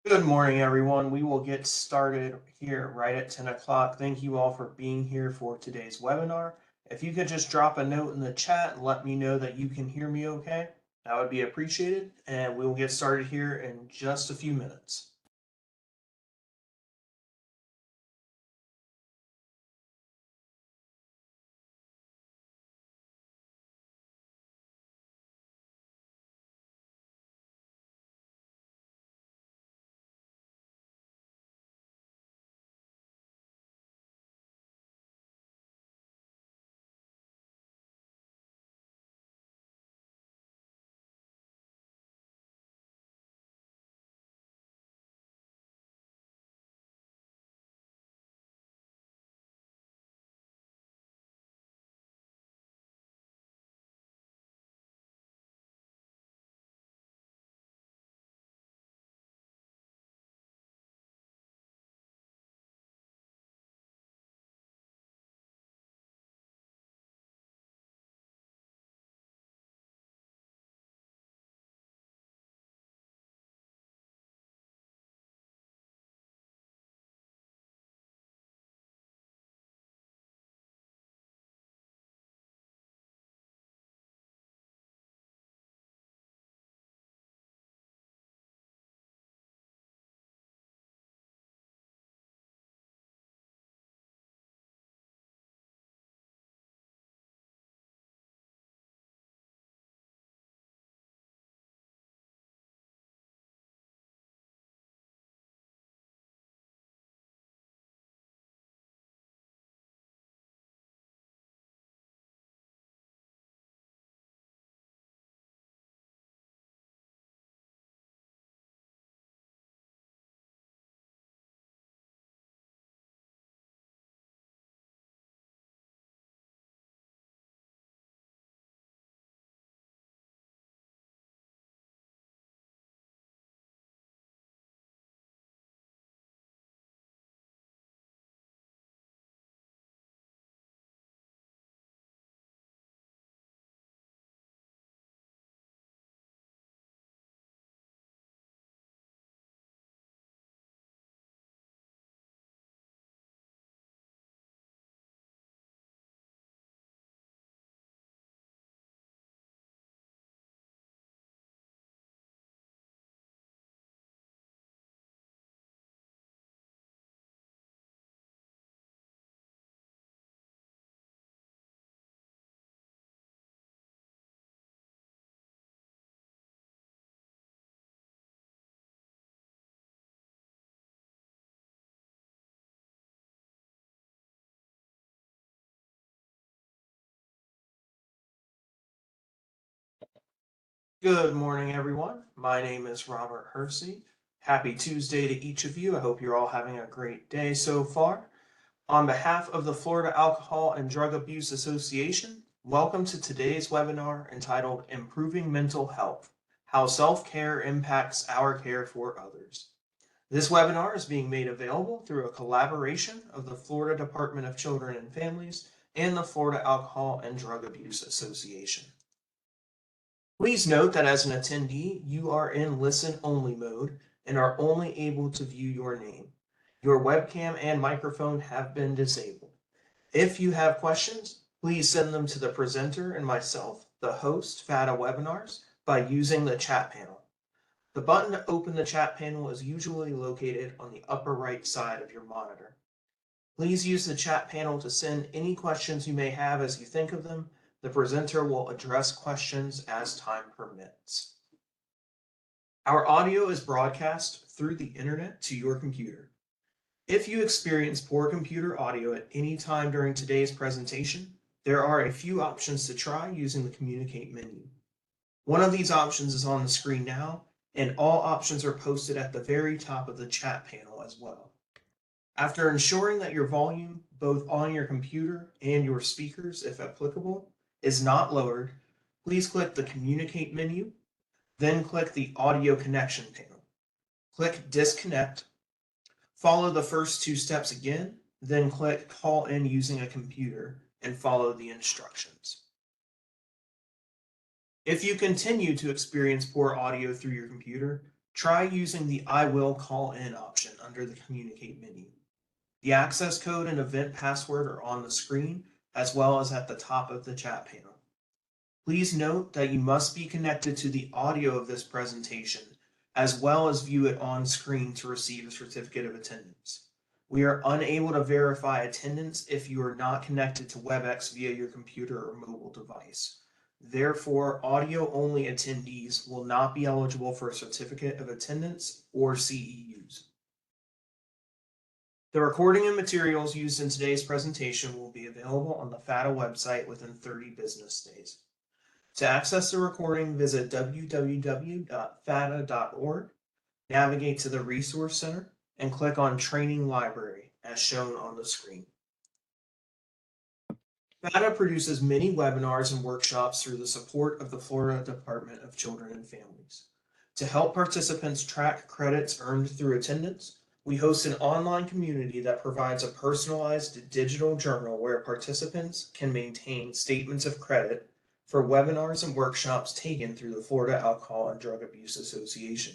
Good morning, everyone. We will get started here right at 10 o'clock. Thank you all for being here for today's webinar. If you could just drop a note in the chat and let me know that you can hear me okay, that would be appreciated. And we will get started here in just a few minutes. Good morning, everyone. My name is Robert Hersey. Happy Tuesday to each of you. I hope you're all having a great day so far. On behalf of the Florida Alcohol and Drug Abuse Association, welcome to today's webinar entitled Improving Mental Health: How Self-Care Impacts Our Care for Others. This webinar is being made available through a collaboration of the Florida Department of Children and Families and the Florida Alcohol and Drug Abuse Association. Please note that as an attendee, you are in listen-only mode and are only able to view your name. Your webcam and microphone have been disabled. If you have questions, please send them to the presenter and myself, the host, FATA Webinars, by using the chat panel. The button to open the chat panel is usually located on the upper right side of your monitor. Please use the chat panel to send any questions you may have as you think of them. The presenter will address questions as time permits. Our audio is broadcast through the internet to your computer. If you experience poor computer audio at any time during today's presentation, there are a few options to try using the Communicate menu. One of these options is on the screen now, and all options are posted at the very top of the chat panel as well. After ensuring that your volume, both on your computer and your speakers, if applicable, is not lowered, please click the Communicate menu, then click the Audio Connection panel. Click Disconnect, follow the first two steps again, then click Call in using a computer and follow the instructions. If you continue to experience poor audio through your computer, try using the I will call in option under the communicate menu. The access code and event password are on the screen as well as at the top of the chat panel. Please note that you must be connected to the audio of this presentation as well as view it on screen to receive a certificate of attendance. We are unable to verify attendance if you are not connected to WebEx via your computer or mobile device. Therefore, audio-only attendees will not be eligible for a certificate of attendance or CEUs. The recording and materials used in today's presentation will be available on the FATA website within 30 business days. To access the recording, visit www.fata.org, navigate to the Resource Center, and click on Training Library as shown on the screen. FATA produces many webinars and workshops through the support of the Florida Department of Children and Families. To help participants track credits earned through attendance, we host an online community that provides a personalized digital journal where participants can maintain statements of credit for webinars and workshops taken through the Florida Alcohol and Drug Abuse Association.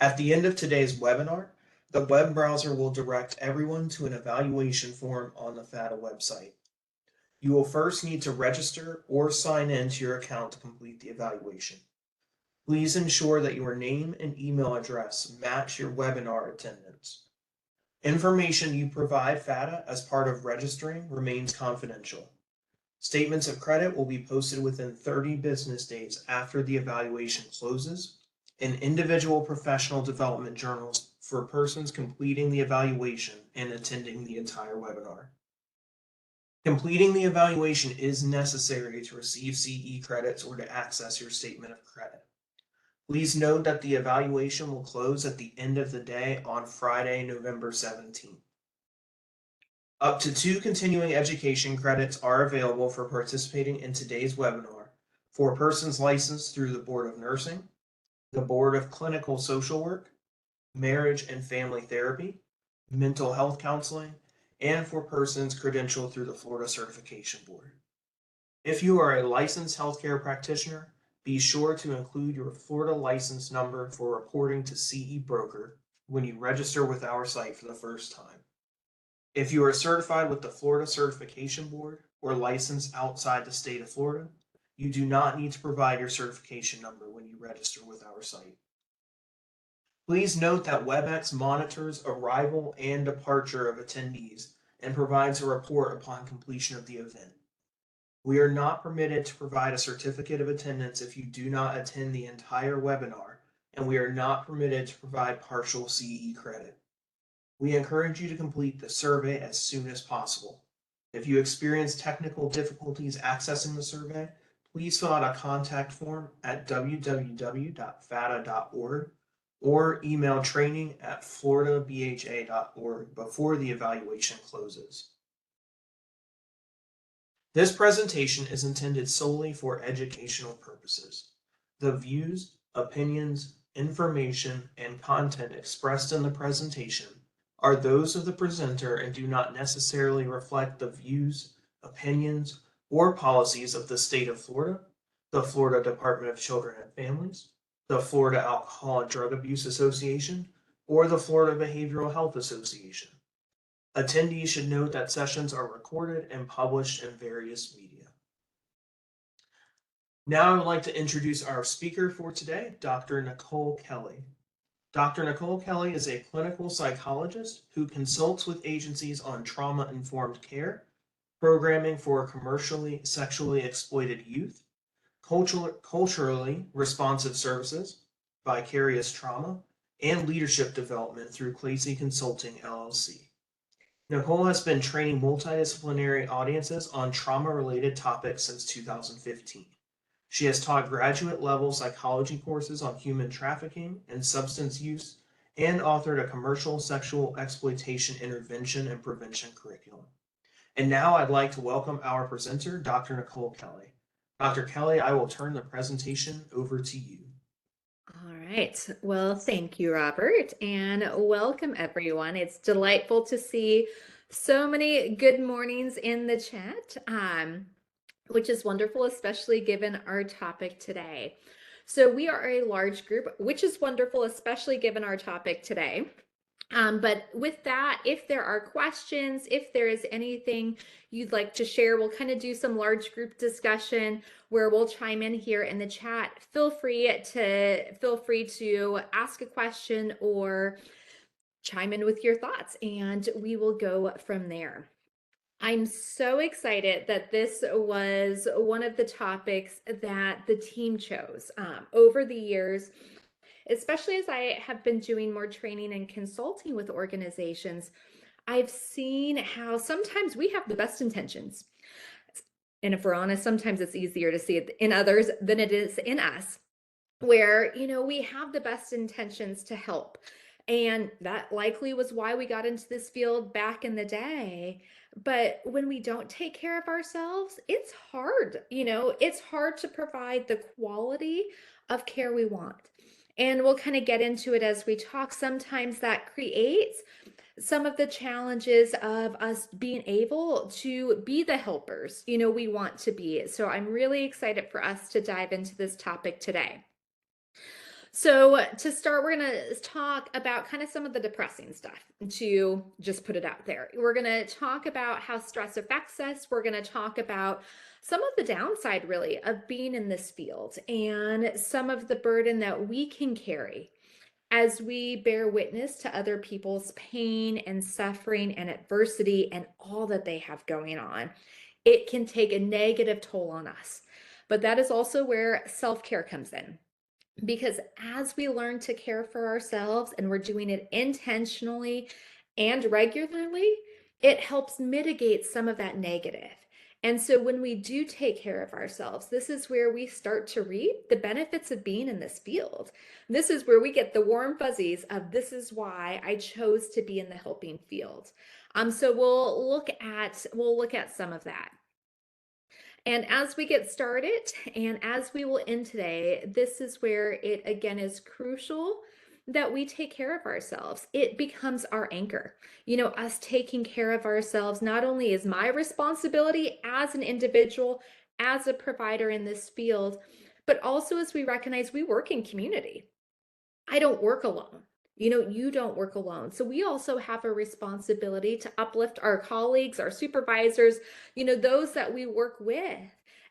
At the end of today's webinar, the web browser will direct everyone to an evaluation form on the FATA website. You will first need to register or sign in to your account to complete the evaluation. Please ensure that your name and email address match your webinar attendance. Information you provide FATA as part of registering remains confidential. Statements of credit will be posted within 30 business days after the evaluation closes, and individual professional development journals for persons completing the evaluation and attending the entire webinar. Completing the evaluation is necessary to receive CE credits or to access your statement of credit. Please note that the evaluation will close at the end of the day on Friday, November 17th. Up to 2 continuing education credits are available for participating in today's webinar for persons licensed through the Board of Nursing, the Board of Clinical Social Work, Marriage and Family Therapy, Mental Health Counseling, and for persons credentialed through the Florida Certification Board. If you are a licensed healthcare practitioner, be sure to include your Florida license number for reporting to CE Broker when you register with our site for the first time. If you are certified with the Florida Certification Board or licensed outside the state of Florida, you do not need to provide your certification number when you register with our site. Please note that WebEx monitors arrival and departure of attendees and provides a report upon completion of the event. We are not permitted to provide a certificate of attendance if you do not attend the entire webinar, and we are not permitted to provide partial CE credit. We encourage you to complete the survey as soon as possible. If you experience technical difficulties accessing the survey, please fill out a contact form at www.fata.org or email training@floridabha.org before the evaluation closes. This presentation is intended solely for educational purposes. The views, opinions, information, and content expressed in the presentation are those of the presenter and do not necessarily reflect the views, opinions, or policies of the state of Florida, the Florida Department of Children and Families, the Florida Alcohol and Drug Abuse Association, or the Florida Behavioral Health Association. Attendees should note that sessions are recorded and published in various media. Now I would like to introduce our speaker for today, Dr. Nicole Kelly. Dr. Nicole Kelly is a clinical psychologist who consults with agencies on trauma-informed care, programming for commercially sexually exploited youth, culturally responsive services, vicarious trauma, and leadership development through Clacy Consulting, LLC. Nicole has been training multidisciplinary audiences on trauma-related topics since 2015. She has taught graduate-level psychology courses on human trafficking and substance use, and authored a commercial sexual exploitation intervention and prevention curriculum. And now I'd like to welcome our presenter, Dr. Nicole Kelly. Dr. Kelly, I will turn the presentation over to you. All right. Well, thank you, Robert, and welcome everyone. It's delightful to see so many good mornings in the chat, which is wonderful, especially given our topic today. So we are a large group, which is wonderful, especially given our topic today. But with that, if there are questions, if there is anything you'd like to share, we'll kind of do some large group discussion where we'll chime in here in the chat. Feel free to ask a question or chime in with your thoughts, and we will go from there. I'm so excited that this was one of the topics that the team chose over the years, especially as I have been doing more training and consulting with organizations. I've seen how sometimes we have the best intentions. And if we're honest, sometimes it's easier to see it in others than it is in us, where, we have the best intentions to help. And that likely was why we got into this field back in the day. But when we don't take care of ourselves, it's hard. It's hard to provide the quality of care we want. And we'll kind of get into it as we talk. Sometimes that creates some of the challenges of us being able to be the helpers, we want to be. So I'm really excited for us to dive into this topic today. So to start, we're going to talk about kind of some of the depressing stuff, to just put it out there. We're going to talk about how stress affects us. We're going to talk about some of the downside, really, of being in this field and some of the burden that we can carry as we bear witness to other people's pain and suffering and adversity and all that they have going on. It can take a negative toll on us. But that is also where self-care comes in. Because as we learn to care for ourselves and we're doing it intentionally and regularly, it helps mitigate some of that negative. And so when we do take care of ourselves, this is where we start to reap the benefits of being in this field. This is where we get the warm fuzzies of this is why I chose to be in the helping field. So we'll look at some of that. And as we get started, and as we will end today, this is where it again is crucial that we take care of ourselves. It becomes our anchor. Us taking care of ourselves not only is my responsibility as an individual, as a provider in this field, but also as we recognize we work in community. I don't work alone. You don't work alone. So we also have a responsibility to uplift our colleagues, our supervisors, those that we work with.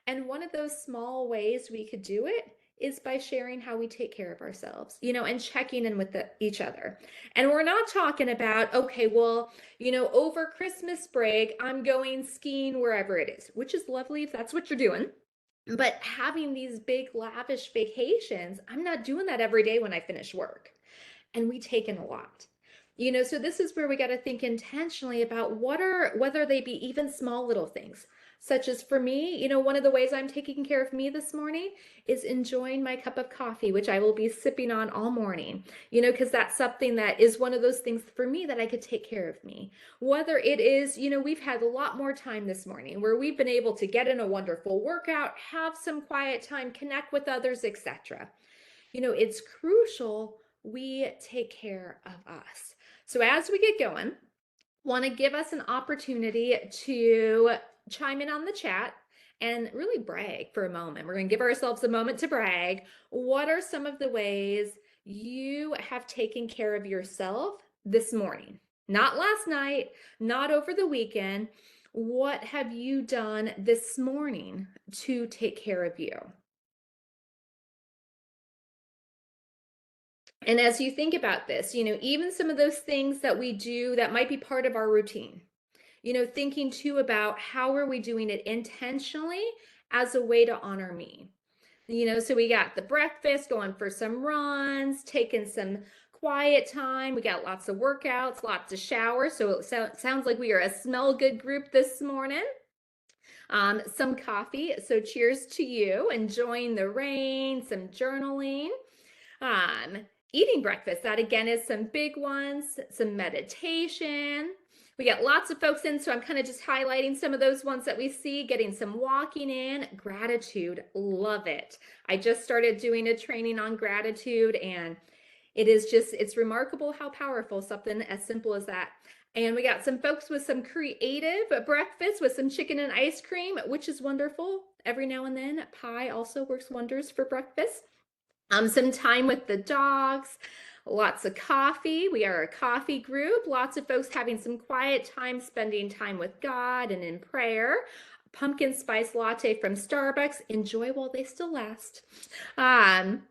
And one of those small ways we could do it is by sharing how we take care of ourselves, and checking in with each other. And we're not talking about, okay, well, over Christmas break, I'm going skiing wherever it is, which is lovely if that's what you're doing. But having these big lavish vacations, I'm not doing that every day when I finish work. And we take in a lot. So this is where we got to think intentionally about whether they be even small little things, such as for me, one of the ways I'm taking care of me this morning is enjoying my cup of coffee, which I will be sipping on all morning, because that's something that is one of those things for me that I could take care of me. Whether it is, we've had a lot more time this morning where we've been able to get in a wonderful workout, have some quiet time, connect with others, etc. It's crucial we take care of us. So as we get going, want to give us an opportunity to chime in on the chat and really brag for a moment. We're going to give ourselves a moment to brag. What are some of the ways you have taken care of yourself this morning? Not last night, not over the weekend. What have you done this morning to take care of you? And as you think about this, even some of those things that we do that might be part of our routine, thinking too about how are we doing it intentionally as a way to honor me. So we got the breakfast, going for some runs, taking some quiet time. We got lots of workouts, lots of showers. So it sounds like we are a smell good group this morning. Some coffee. So cheers to you, enjoying the rain, some journaling. Eating breakfast, that again is some big ones, some meditation. We got lots of folks in, so I'm kind of just highlighting some of those ones that we see, getting some walking in. Gratitude, love it. I just started doing a training on gratitude, and it's remarkable how powerful something as simple as that. And we got some folks with some creative breakfast with some chicken and ice cream, which is wonderful. Every now and then, pie also works wonders for breakfast. Some time with the dogs, lots of coffee. We are a coffee group. Lots of folks having some quiet time, spending time with God and in prayer. Pumpkin spice latte from Starbucks. Enjoy while they still last. Um,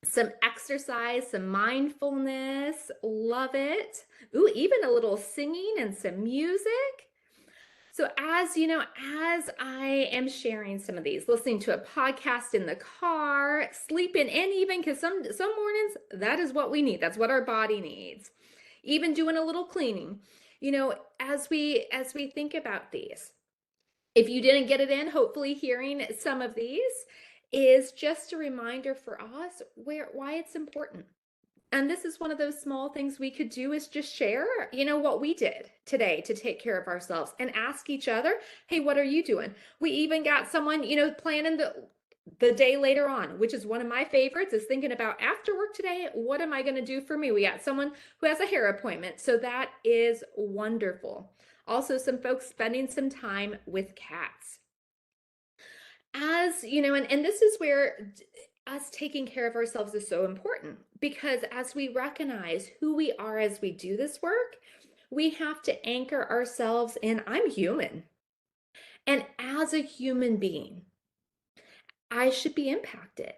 some exercise, some mindfulness. Love it. Ooh, even a little singing and some music. So as you know, as I am sharing some of these, listening to a podcast in the car, sleeping in even, because some mornings that is what we need. That's what our body needs. Even doing a little cleaning. As we think about these, if you didn't get it in, hopefully hearing some of these is just a reminder for us why it's important. And this is one of those small things we could do is just share, what we did today to take care of ourselves and ask each other, hey, what are you doing? We even got someone, planning the day later on, which is one of my favorites, is thinking about after work today, what am I going to do for me? We got someone who has a hair appointment. So that is wonderful. Also, some folks spending some time with cats. As you know, and this is where us taking care of ourselves is so important, because as we recognize who we are as we do this work, we have to anchor ourselves in I'm human. And as a human being, I should be impacted.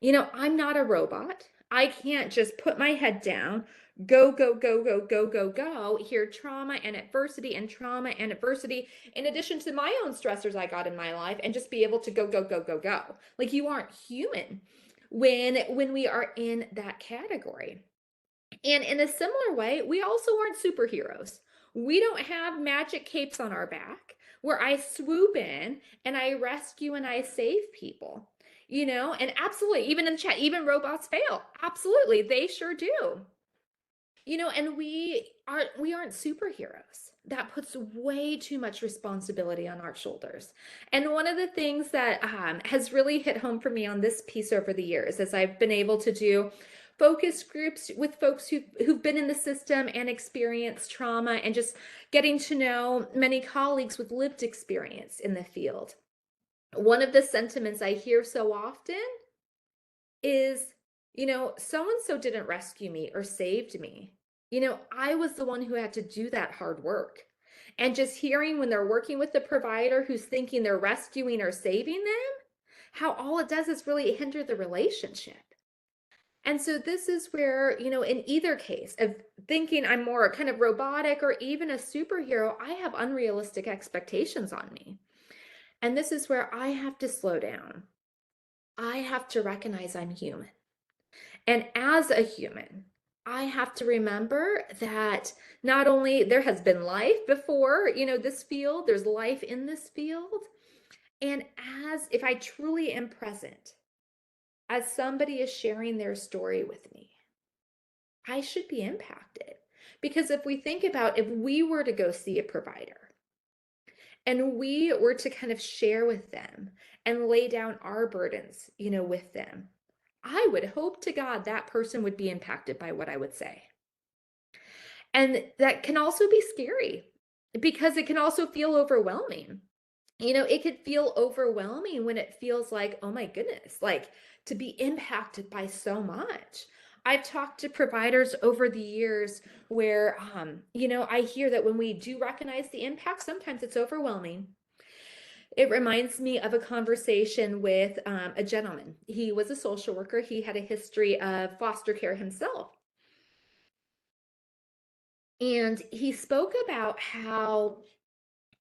I'm not a robot. I can't just put my head down, go, go, go, go, go, go, go, hear trauma and adversity and trauma and adversity, in addition to my own stressors I got in my life, and just be able to go, go, go, go, go. Like, you aren't human when we are in that category. And in a similar way, we also aren't superheroes. We don't have magic capes on our back where I swoop in and I rescue and I save people. And absolutely, even in the chat, even robots fail. Absolutely, they sure do. And we aren't superheroes. That puts way too much responsibility on our shoulders. And one of the things that has really hit home for me on this piece over the years, as I've been able to do focus groups with folks who've been in the system and experienced trauma, and just getting to know many colleagues with lived experience in the field. One of the sentiments I hear so often is, so and so didn't rescue me or saved me. I was the one who had to do that hard work. And just hearing when they're working with the provider who's thinking they're rescuing or saving them, how all it does is really hinder the relationship. And so this is where, in either case of thinking I'm more kind of robotic or even a superhero, I have unrealistic expectations on me. And this is where I have to slow down. I have to recognize I'm human. And as a human, I have to remember that not only there has been life before, this field, there's life in this field. And if I truly am present, as somebody is sharing their story with me, I should be impacted. Because if we think about if we were to go see a provider and we were to kind of share with them and lay down our burdens, with them, I would hope to God that person would be impacted by what I would say. And that can also be scary because it can also feel overwhelming. It could feel overwhelming when it feels like, oh my goodness, like to be impacted by so much. I've talked to providers over the years where, I hear that when we do recognize the impact, sometimes it's overwhelming. It reminds me of a conversation with a gentleman. He was a social worker. He had a history of foster care himself. And he spoke about how,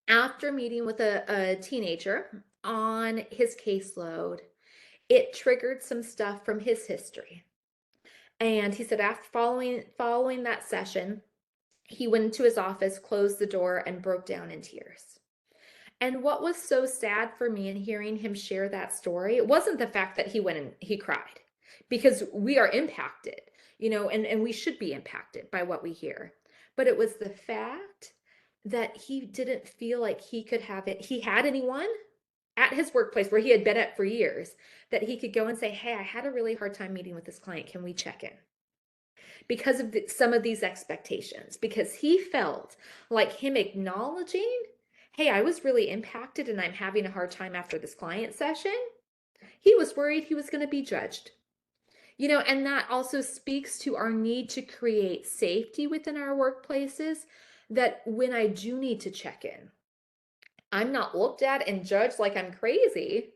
after meeting with a teenager on his caseload, it triggered some stuff from his history. And he said after following that session, he went into his office, closed the door, and broke down in tears. And what was so sad for me in hearing him share that story, it wasn't the fact that he went and he cried, because we are impacted, and we should be impacted by what we hear. But it was the fact that he didn't feel like he could have it. He had anyone at his workplace where he had been at for years that he could go and say, hey, I had a really hard time meeting with this client. Can we check in? Because of some of these expectations, because he felt like him acknowledging, hey, I was really impacted and I'm having a hard time after this client session. He was worried he was going to be judged. And that also speaks to our need to create safety within our workplaces, that when I do need to check in, I'm not looked at and judged like I'm crazy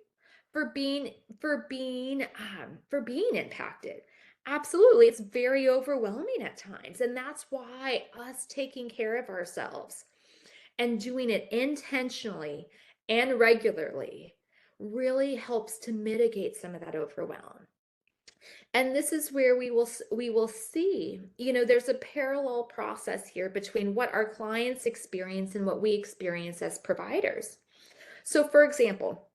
for being impacted. Absolutely, it's very overwhelming at times, and that's why us taking care of ourselves and doing it intentionally and regularly really helps to mitigate some of that overwhelm. And this is where we will see, there's a parallel process here between what our clients experience and what we experience as providers. So for example,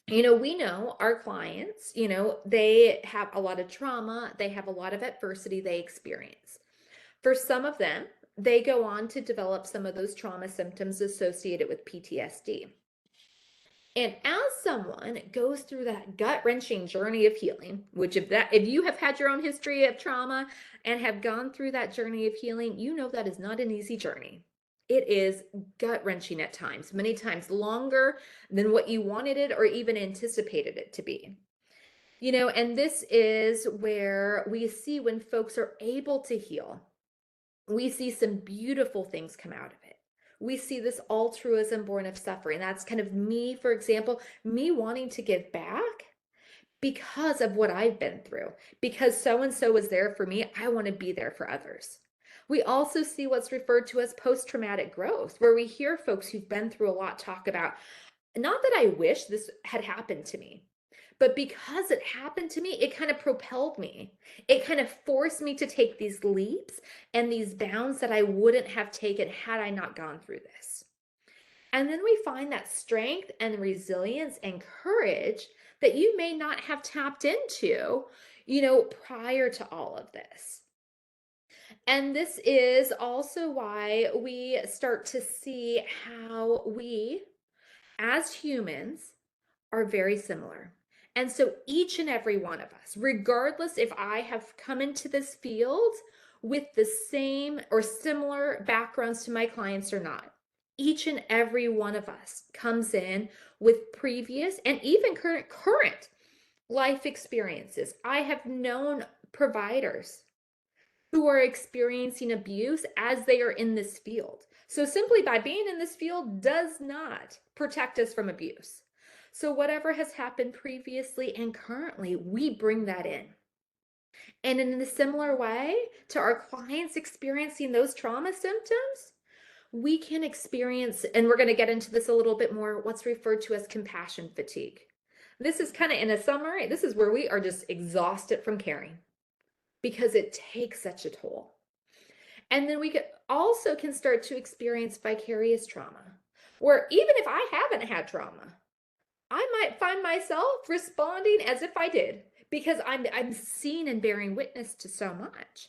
we know our clients, they have a lot of trauma, they have a lot of adversity they experience. For some of them, they go on to develop some of those trauma symptoms associated with PTSD. And as someone goes through that gut-wrenching journey of healing, which if you have had your own history of trauma and have gone through that journey of healing, you know that is not an easy journey. It is gut-wrenching at times, many times longer than what you wanted it or even anticipated it to be. And this is where we see when folks are able to heal, we see some beautiful things come out of it. We see this altruism born of suffering. That's kind of me, for example, me wanting to give back because of what I've been through. Because so and so was there for me, I want to be there for others. We also see what's referred to as post traumatic growth, where we hear folks who've been through a lot talk about, not that I wish this had happened to me, but because it happened to me, it kind of propelled me. It kind of forced me to take these leaps and these bounds that I wouldn't have taken had I not gone through this. And then we find that strength and resilience and courage that you may not have tapped into, prior to all of this. And this is also why we start to see how we, as humans, are very similar. And so each and every one of us, regardless if I have come into this field with the same or similar backgrounds to my clients or not, each and every one of us comes in with previous and even current life experiences. I have known providers who are experiencing abuse as they are in this field. So simply by being in this field does not protect us from abuse. So whatever has happened previously and currently, we bring that in. And in a similar way to our clients experiencing those trauma symptoms, we can experience, and we're going to get into this a little bit more, what's referred to as compassion fatigue. This is kind of in a summary, this is where we are just exhausted from caring because it takes such a toll. And then we also can start to experience vicarious trauma, where even if I haven't had trauma, I might find myself responding as if I did because I'm seeing and bearing witness to so much.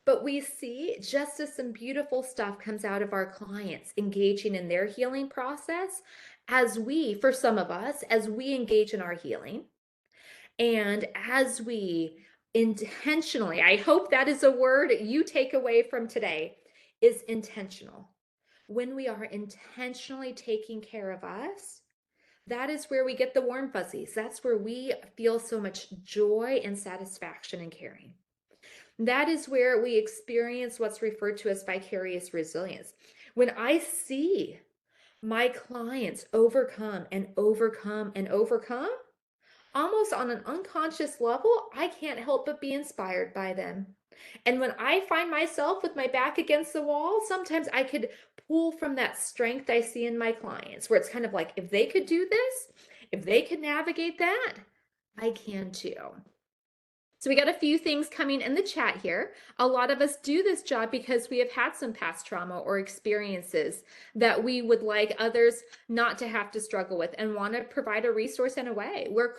But we see just as some beautiful stuff comes out of our clients engaging in their healing process, as we, for some of us, as we engage in our healing, and as we intentionally, I hope that is a word you take away from today, is intentional. When we are intentionally taking care of us, that is where we get the warm fuzzies. That's where we feel so much joy and satisfaction in caring. That is where we experience what's referred to as vicarious resilience. When I see my clients overcome and overcome and overcome, almost on an unconscious level, I can't help but be inspired by them. And when I find myself with my back against the wall, sometimes I could pull from that strength I see in my clients, where it's kind of like, if they could do this, if they could navigate that, I can too. So we got a few things coming in the chat here. A lot of us do this job because we have had some past trauma or experiences that we would like others not to have to struggle with and want to provide a resource in a way. We're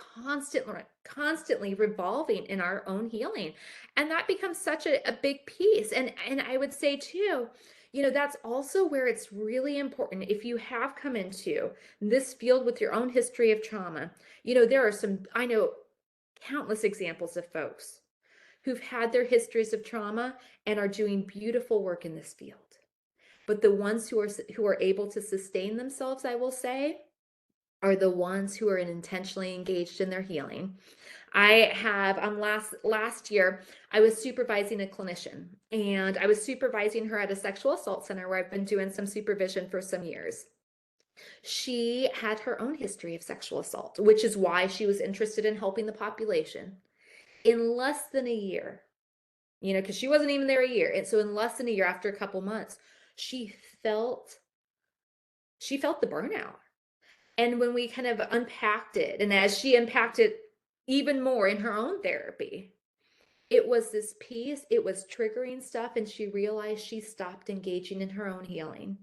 constantly revolving in our own healing. And that becomes such a big piece. And I would say too, that's also where it's really important. If you have come into this field with your own history of trauma, there are some, I know, countless examples of folks who've had their histories of trauma and are doing beautiful work in this field. But the ones who are able to sustain themselves, I will say, are the ones who are intentionally engaged in their healing. I have last year I was supervising a clinician, and I was supervising her at a sexual assault center where I've been doing some supervision for some years. She had her own history of sexual assault, which is why she was interested in helping the population. In less than a year, because she wasn't even there a year. And so in less than a year, after a couple months, she felt she felt the burnout. And when we kind of unpacked it, and as she unpacked it even more in her own therapy, it was this piece, it was triggering stuff, and she realized she stopped engaging in her own healing.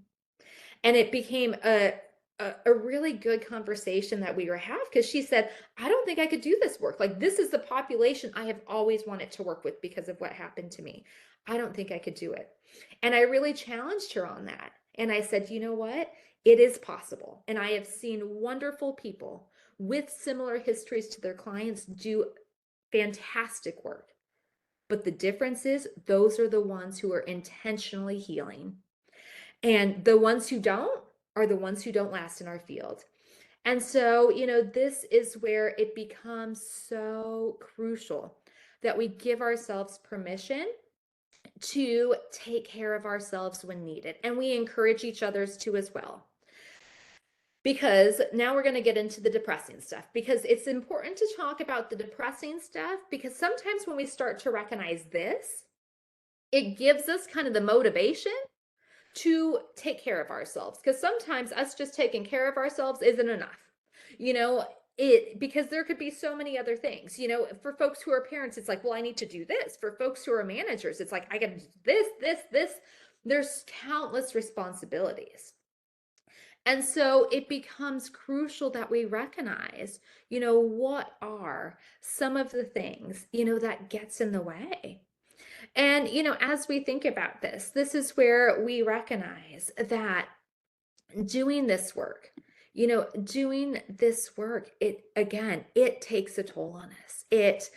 And it became a really good conversation that we were having, because she said, I don't think I could do this work. Like, this is the population I have always wanted to work with because of what happened to me. I don't think I could do it. And I really challenged her on that. And I said, you know what? It is possible. And I have seen wonderful people with similar histories to their clients do fantastic work. But the difference is, those are the ones who are intentionally healing. And the ones who don't are the ones who don't last in our field. And so, this is where it becomes so crucial that we give ourselves permission to take care of ourselves when needed. And we encourage each other's to as well. Because now we're going to get into the depressing stuff, because it's important to talk about the depressing stuff, because sometimes when we start to recognize this, it gives us kind of the motivation to take care of ourselves, because sometimes us just taking care of ourselves isn't enough. Because there could be so many other things. For folks who are parents, it's like, well, I need to do this. For folks who are managers, it's like, I got to do this. There's countless responsibilities. And so it becomes crucial that we recognize, what are some of the things, that gets in the way. And, as we think about this is where we recognize that doing this work, it takes a toll on us. It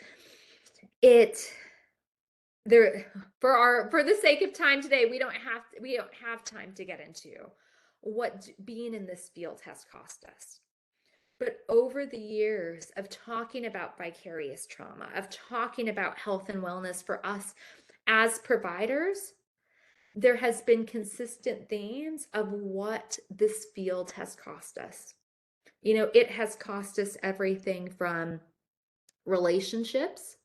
there for the sake of time today, we don't have time to get into what being in this field has cost us. But over the years of talking about vicarious trauma, of talking about health and wellness for us as providers, there has been consistent themes of what this field has cost us. It has cost us everything from relationships.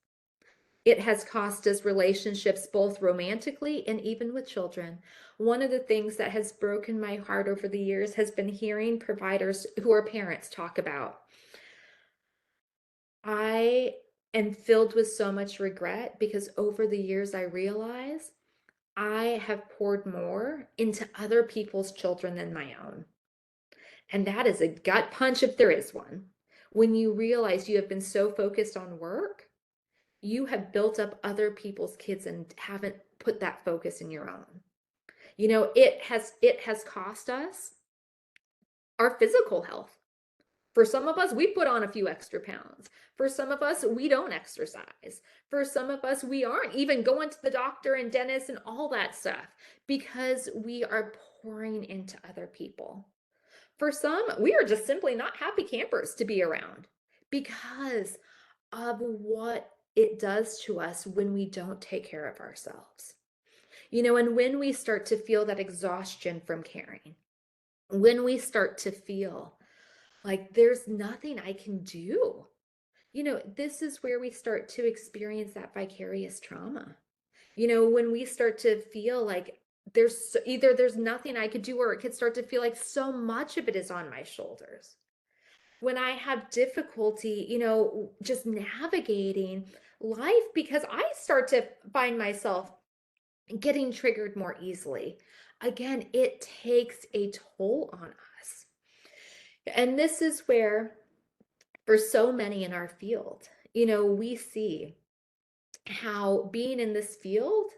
It has cost us relationships both romantically and even with children. One of the things that has broken my heart over the years has been hearing providers who are parents talk about, I am filled with so much regret because over the years I realize I have poured more into other people's children than my own. And that is a gut punch if there is one. When you realize you have been so focused on work, you have built up other people's kids and haven't put that focus in your own. It has cost us our physical health. For some of us, we put on a few extra pounds. For some of us, we don't exercise. For some of us, we aren't even going to the doctor and dentist and all that stuff because we are pouring into other people. For some, we are just simply not happy campers to be around because of what it does to us when we don't take care of ourselves. And when we start to feel that exhaustion from caring, when we start to feel like there's nothing I can do, this is where we start to experience that vicarious trauma. When we start to feel like there's nothing I could do, or it could start to feel like so much of it is on my shoulders. When I have difficulty, just navigating life because I start to find myself getting triggered more easily. Again, it takes a toll on us. And this is where, for so many in our field, we see how being in this field,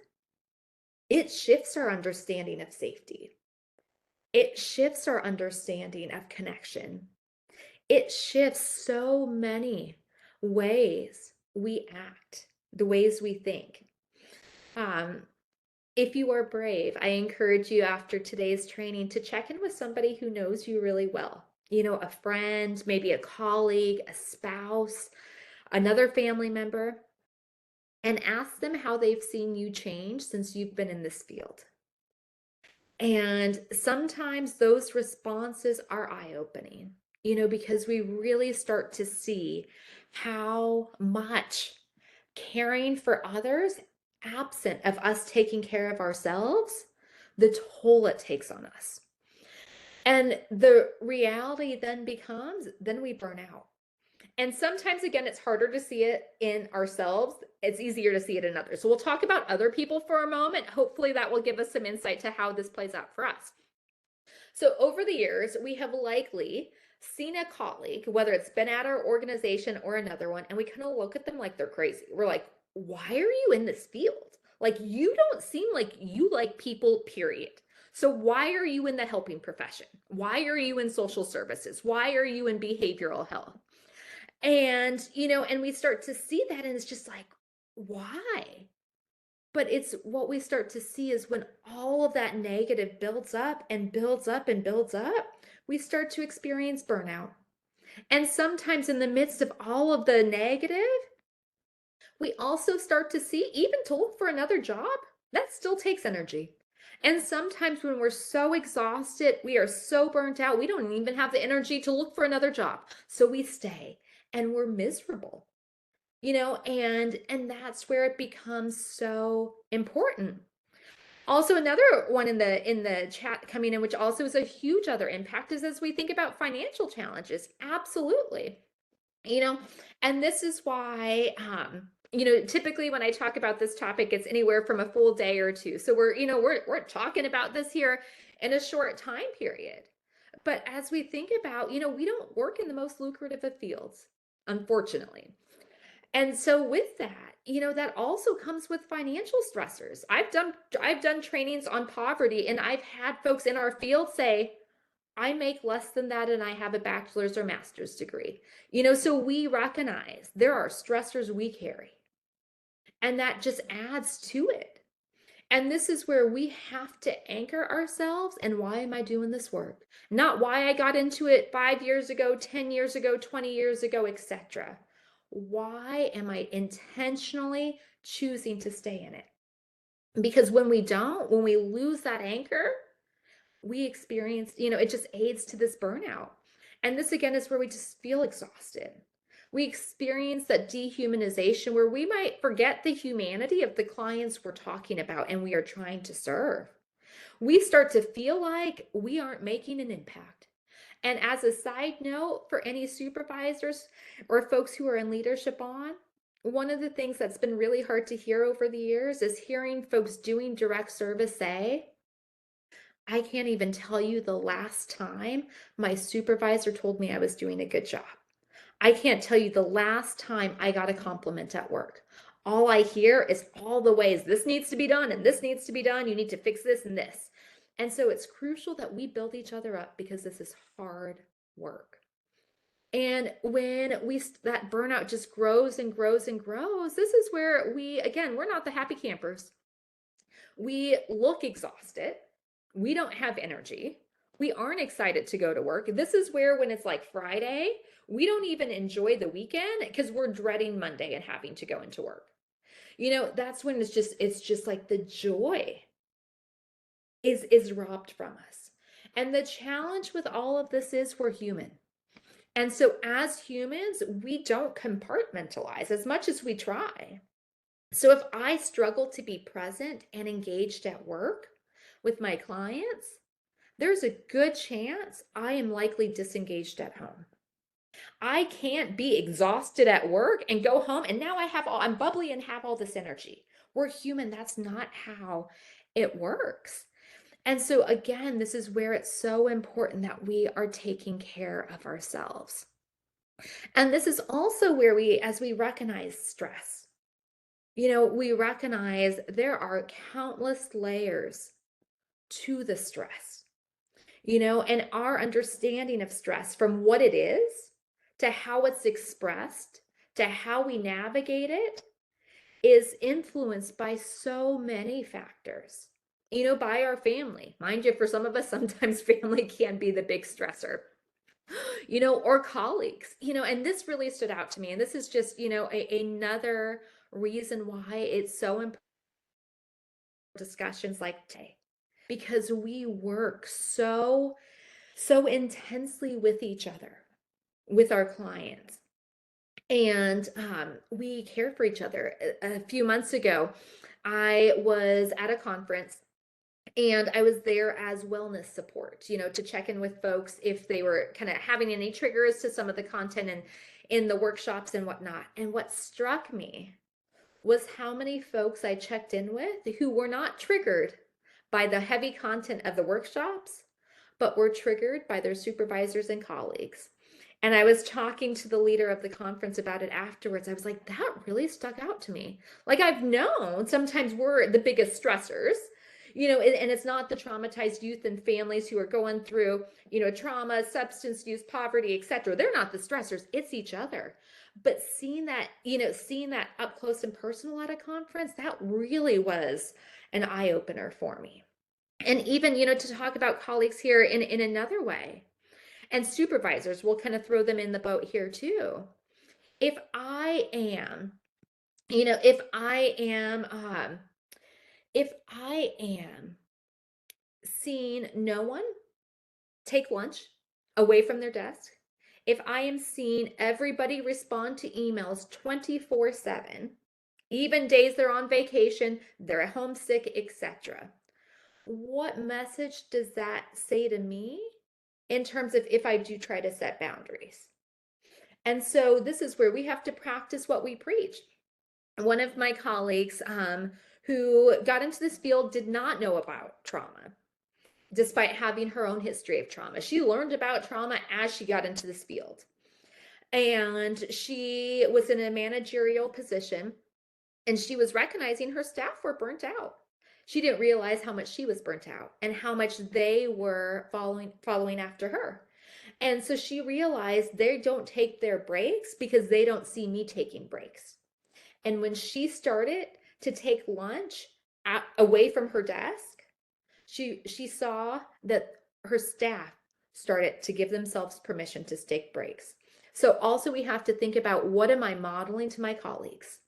it shifts our understanding of safety. It shifts our understanding of connection. It shifts so many ways we act, the ways we think. If you are brave, I encourage you after today's training to check in with somebody who knows you really well. A friend, maybe a colleague, a spouse, another family member, and ask them how they've seen you change since you've been in this field. And sometimes those responses are eye-opening, because we really start to see how much caring for others, absent of us taking care of ourselves, the toll it takes on us. And the reality then becomes, then we burn out. And sometimes, again, it's harder to see it in ourselves. It's easier to see it in others. So we'll talk about other people for a moment. Hopefully that will give us some insight to how this plays out for us. So over the years, we have likely seen a colleague, whether it's been at our organization or another one, and we kind of look at them like they're crazy. We're like, why are you in this field? Like, you don't seem like you like people, period. So why are you in the helping profession? Why are you in social services? Why are you in behavioral health? And, and we start to see that, and it's just like, why? But it's what we start to see is when all of that negative builds up and builds up and builds up, we start to experience burnout. And sometimes in the midst of all of the negative, we also start to see, even to look for another job, that still takes energy. And sometimes when we're so exhausted, we are so burnt out, we don't even have the energy to look for another job. So we stay and we're miserable. And that's where it becomes so important. Also, another one in the chat coming in, which also is a huge other impact, is as we think about financial challenges. Absolutely. you know and this is why typically when I talk about this topic, it's anywhere from a full day or two. So we're talking about this here in a short time period. But as we think about, we don't work in the most lucrative of fields, unfortunately. And so with that, that also comes with financial stressors. I've done trainings on poverty, and I've had folks in our field say, I make less than that and I have a bachelor's or master's degree. So we recognize there are stressors we carry, and that just adds to it. And this is where we have to anchor ourselves. And why am I doing this work? Not why I got into it 5 years ago, 10 years ago, 20 years ago, etc. Why am I intentionally choosing to stay in it? Because when we lose that anchor, we experience, it just aids to this burnout. And this again is where we just feel exhausted. We experience that dehumanization where we might forget the humanity of the clients we're talking about and we are trying to serve. We start to feel like we aren't making an impact. And as a side note, for any supervisors or folks who are in leadership one of the things that's been really hard to hear over the years is hearing folks doing direct service say, I can't even tell you the last time my supervisor told me I was doing a good job. I can't tell you the last time I got a compliment at work. All I hear is all the ways this needs to be done and this needs to be done. You need to fix this and this. And so it's crucial that we build each other up because this is hard work. And when that burnout just grows and grows and grows, this is where we're not the happy campers. We look exhausted. We don't have energy. We aren't excited to go to work. This is where, when it's like Friday, we don't even enjoy the weekend because we're dreading Monday and having to go into work. That's when it's just like the joy is robbed from us. And the challenge with all of this is we're human. And so as humans, we don't compartmentalize as much as we try. So if I struggle to be present and engaged at work with my clients, there's a good chance I am likely disengaged at home. I can't be exhausted at work and go home and now I'm bubbly and have all this energy. We're human. That's not how it works. And so again, this is where it's so important that we are taking care of ourselves. And this is also where as we recognize stress, we recognize there are countless layers to the stress, and our understanding of stress, from what it is to how it's expressed to how we navigate it, is influenced by so many factors, by our family. Mind you, for some of us, sometimes family can be the big stressor. or colleagues, and this really stood out to me. And this is just, another reason why it's so important discussions like today, because we work so intensely with each other, with our clients, and we care for each other. A few months ago, I was at a conference and I was there as wellness support, to check in with folks if they were kind of having any triggers to some of the content and in the workshops and whatnot. And what struck me was how many folks I checked in with who were not triggered by the heavy content of the workshops, but were triggered by their supervisors and colleagues. And I was talking to the leader of the conference about it afterwards. I was like, that really stuck out to me. Like, I've known sometimes we're the biggest stressors, and it's not the traumatized youth and families who are going through, trauma, substance use, poverty, etc. They're not the stressors, it's each other. But seeing that up close and personal at a conference, that really was an eye opener for me. And even, to talk about colleagues here in another way, and supervisors, we'll kind of throw them in the boat here too. If I am, you know, if I am seeing no one take lunch away from their desk, if I am seeing everybody respond to emails 24/7, even days they're on vacation, they're homesick, etc. What message does that say to me in terms of if I do try to set boundaries? And so this is where we have to practice what we preach. One of my colleagues who got into this field did not know about trauma, despite having her own history of trauma. She learned about trauma as she got into this field. And she was in a managerial position, and she was recognizing her staff were burnt out. She didn't realize how much she was burnt out and how much they were following after her. And so she realized they don't take their breaks because they don't see me taking breaks. And when she started to take lunch away from her desk, she saw that her staff started to give themselves permission to take breaks. So also we have to think about, what am I modeling to my colleagues?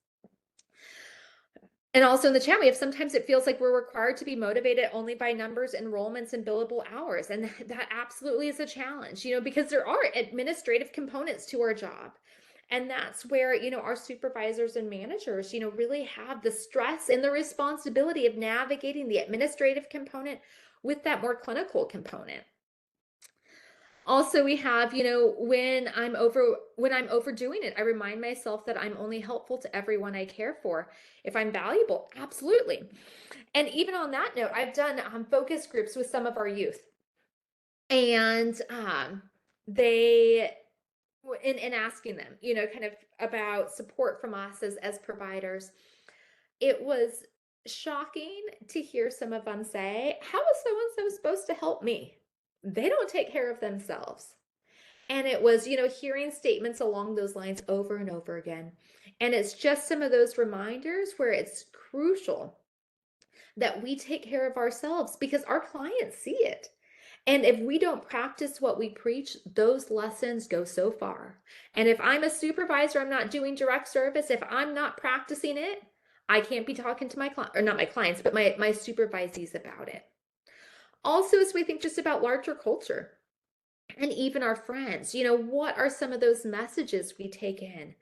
And also in the chat, we have, sometimes it feels like we're required to be motivated only by numbers, enrollments, and billable hours. And that absolutely is a challenge, because there are administrative components to our job. And that's where, our supervisors and managers, really have the stress and the responsibility of navigating the administrative component with that more clinical component. Also, we have, when I'm overdoing it, I remind myself that I'm only helpful to everyone I care for. If I'm valuable, absolutely. And even on that note, I've done focus groups with some of our youth, and they in asking them, kind of about support from us as providers. It was shocking to hear some of them say, how is so and so supposed to help me? They don't take care of themselves. And it was, hearing statements along those lines over and over again. And it's just some of those reminders where it's crucial that we take care of ourselves, because our clients see it. And if we don't practice what we preach, those lessons go so far. And if I'm a supervisor, I'm not doing direct service, if I'm not practicing it, I can't be talking to my client, or not my clients, but my supervisees about it. Also, as we think just about larger culture, and even our friends, what are some of those messages we take in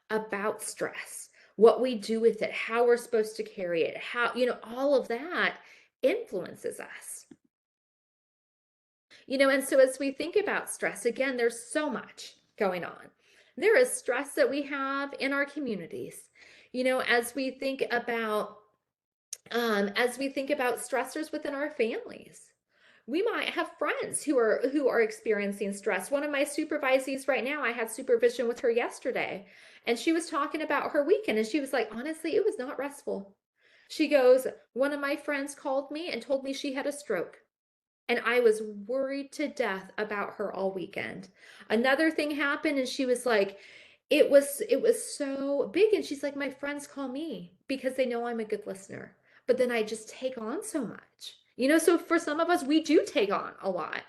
about stress, what we do with it, how we're supposed to carry it, how, all of that influences us. And so as we think about stress, again, there's so much going on. There is stress that we have in our communities, as we think about stressors within our families. We might have friends who are experiencing stress. One of my supervisees right now, I had supervision with her yesterday, and she was talking about her weekend, and she was like, honestly, it was not restful. She goes, one of my friends called me and told me she had a stroke, and I was worried to death about her all weekend. Another thing happened, and she was like, it was so big, and she's like, my friends call me because they know I'm a good listener, but then I just take on so much. So for some of us, we do take on a lot.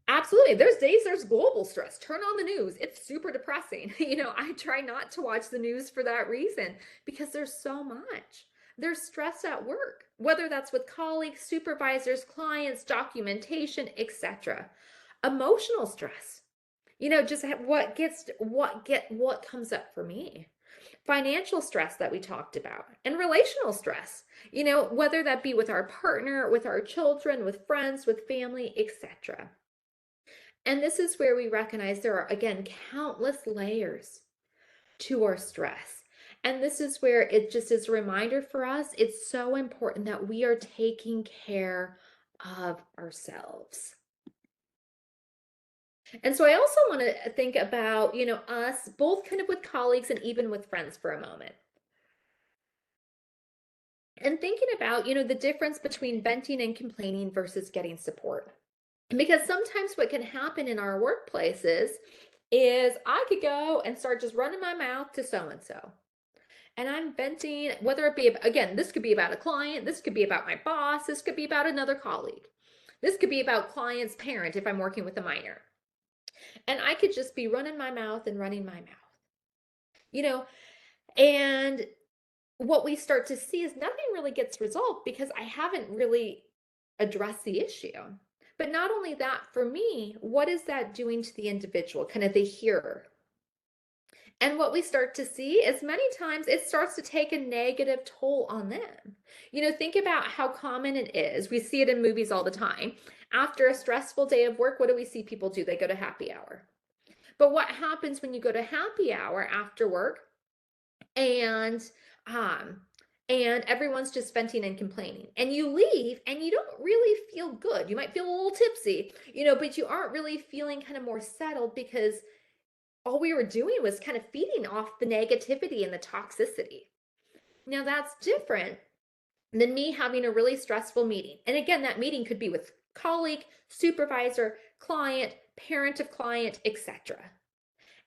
Absolutely. There's days there's global stress. Turn on the news. It's super depressing. I try not to watch the news for that reason because there's so much. There's stress at work, whether that's with colleagues, supervisors, clients, documentation, etc. Emotional stress. Just what comes up for me. Financial stress that we talked about, and relational stress. Whether that be with our partner, with our children, with friends, with family, etc. And this is where we recognize there are, again, countless layers to our stress. And this is where it just is a reminder for us, it's so important that we are taking care of ourselves. And so I also want to think about, us both kind of with colleagues and even with friends for a moment. And thinking about, the difference between venting and complaining versus getting support. Because sometimes what can happen in our workplaces is I could go and start just running my mouth to so and so. And I'm venting, whether it be, again, this could be about a client, this could be about my boss, this could be about another colleague. This could be about client's parent if I'm working with a minor. And I could just be running my mouth and running my mouth. You know, and what we start to see is nothing really gets resolved because I haven't really addressed the issue. But not only that, for me, what is that doing to the individual, kind of the hearer? And what we start to see is many times it starts to take a negative toll on them. Think about how common it is. We see it in movies all the time. After a stressful day of work, what do we see people do? They go to happy hour. But what happens when you go to happy hour after work and um and everyone's just venting and complaining, and you leave and you don't really feel good. You might feel a little tipsy, but you aren't really feeling kind of more settled because all we were doing was kind of feeding off the negativity and the toxicity. Now that's different than me having a really stressful meeting. And again, that meeting could be with colleague, supervisor, client, parent of client, etc.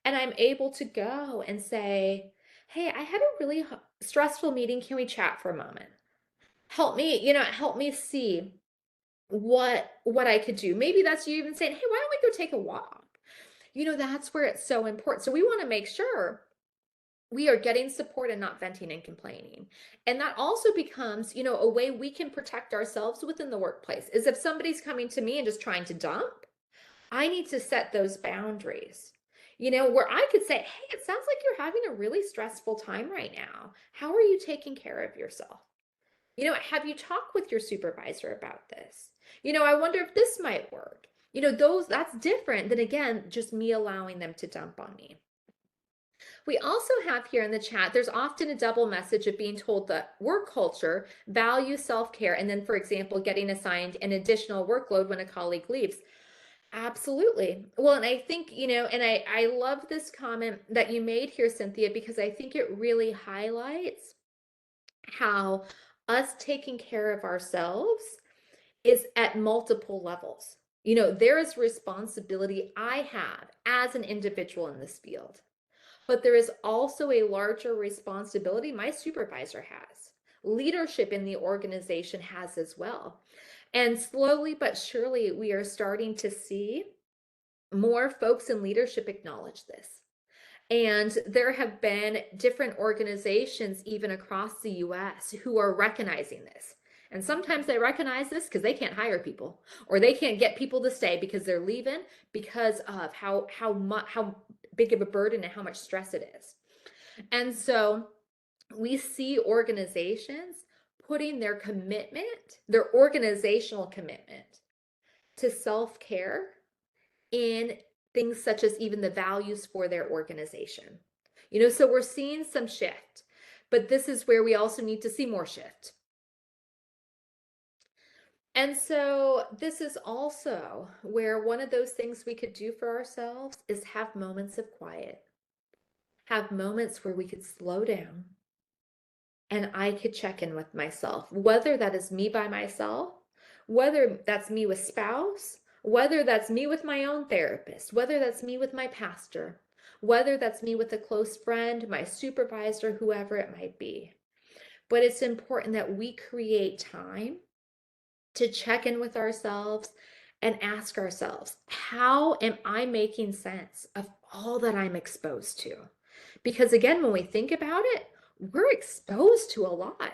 And I'm able to go and say, "Hey, I had a really stressful meeting. Can we chat for a moment? Help me see what I could do." Maybe that's you even saying, "Hey, why don't we go take a walk?" That's where it's so important. So we want to make sure we are getting support and not venting and complaining. And that also becomes, a way we can protect ourselves within the workplace. Is if somebody's coming to me and just trying to dump, I need to set those boundaries. Where I could say, "Hey, it sounds like you're having a really stressful time right now. How are you taking care of yourself? Have you talked with your supervisor about this? I wonder if this might work." That's different than, again, just me allowing them to dump on me. We also have here in the chat, there's often a double message of being told that work culture values self-care, and then, for example, getting assigned an additional workload when a colleague leaves. Absolutely. Well, and I think, and I love this comment that you made here, Cynthia, because I think it really highlights how us taking care of ourselves is at multiple levels. There is responsibility I have as an individual in this field. But there is also a larger responsibility my supervisor has. Leadership in the organization has as well. And slowly but surely, we are starting to see more folks in leadership acknowledge this. And there have been different organizations, even across the US, who are recognizing this. And sometimes they recognize this because they can't hire people, or they can't get people to stay because they're leaving because of how big of a burden and how much stress it is. And so we see organizations putting their commitment, their organizational commitment to self-care in things such as even the values for their organization. So we're seeing some shift, but this is where we also need to see more shift. And so this is also where one of those things we could do for ourselves is have moments of quiet, have moments where we could slow down and I could check in with myself, whether that is me by myself, whether that's me with spouse, whether that's me with my own therapist, whether that's me with my pastor, whether that's me with a close friend, my supervisor, whoever it might be. But it's important that we create time to check in with ourselves and ask ourselves, how am I making sense of all that I'm exposed to? Because again, when we think about it, we're exposed to a lot.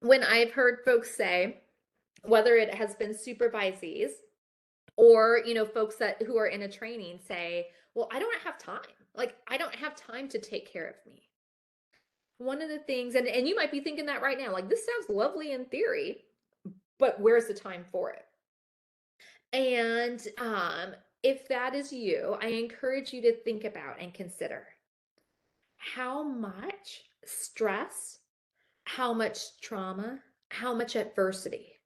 When I've heard folks say, whether it has been supervisees or, folks who are in a training say, well, I don't have time. Like, I don't have time to take care of me. One of the things, and you might be thinking that right now, like, this sounds lovely in theory, but where's the time for it? And if that is you, I encourage you to think about and consider how much stress, how much trauma, how much adversity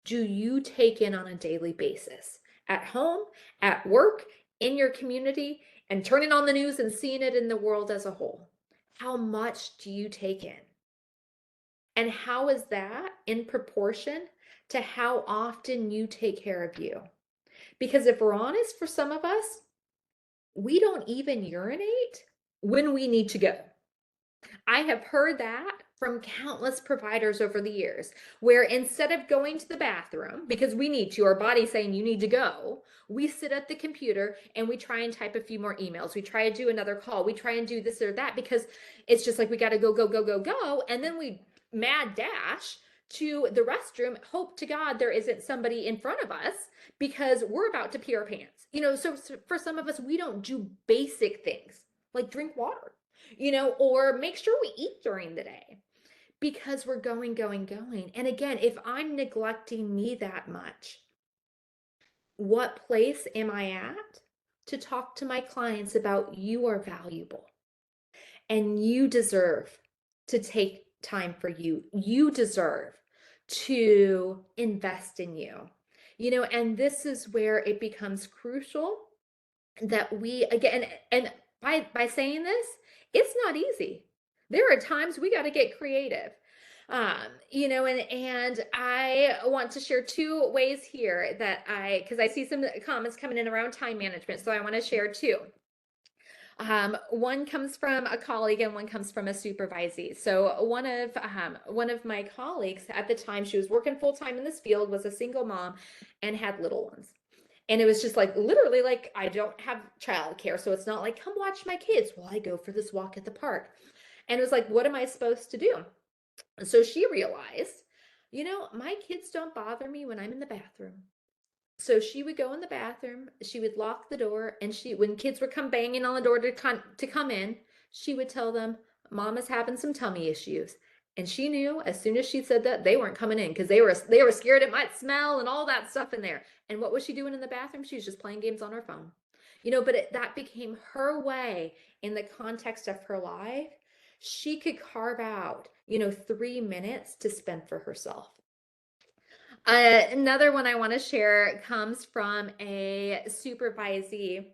do you take in on a daily basis at home, at work, in your community, and turning on the news and seeing it in the world as a whole? How much do you take in? And how is that in proportion to how often you take care of you? Because if we're honest, for some of us, we don't even urinate when we need to go. I have heard that from countless providers over the years, where instead of going to the bathroom, because we need to, our body's saying you need to go, we sit at the computer and we try and type a few more emails. We try to do another call. We try and do this or that because it's just like we got to go, go, go, go, go. And then we mad dash to the restroom, hope to God there isn't somebody in front of us because we're about to pee our pants. So for some of us, we don't do basic things like drink water, or make sure we eat during the day because we're going, going, going. And again, if I'm neglecting me that much, what place am I at to talk to my clients about you are valuable and you deserve to take time for you? You deserve to invest in you. And this is where it becomes crucial that we again, and by saying this, it's not easy. There are times we got to get creative. And I want to share two ways here that because I see some comments coming in around time management, so I want to share two. One comes from a colleague and one comes from a supervisee. So one of my colleagues at the time, she was working full time in this field, was a single mom, and had little ones. And it was just like, literally, like, I don't have childcare. So it's not like, come watch my kids while I go for this walk at the park. And it was like, what am I supposed to do? And so she realized, my kids don't bother me when I'm in the bathroom. So she would go in the bathroom, she would lock the door, and when kids would come banging on the door to come in, she would tell them, Mama's having some tummy issues. And she knew as soon as she said that, they weren't coming in because they were scared it might smell and all that stuff in there. And what was she doing in the bathroom? She was just playing games on her phone. But that became her way in the context of her life. She could carve out, 3 minutes to spend for herself. Another one I want to share comes from a supervisee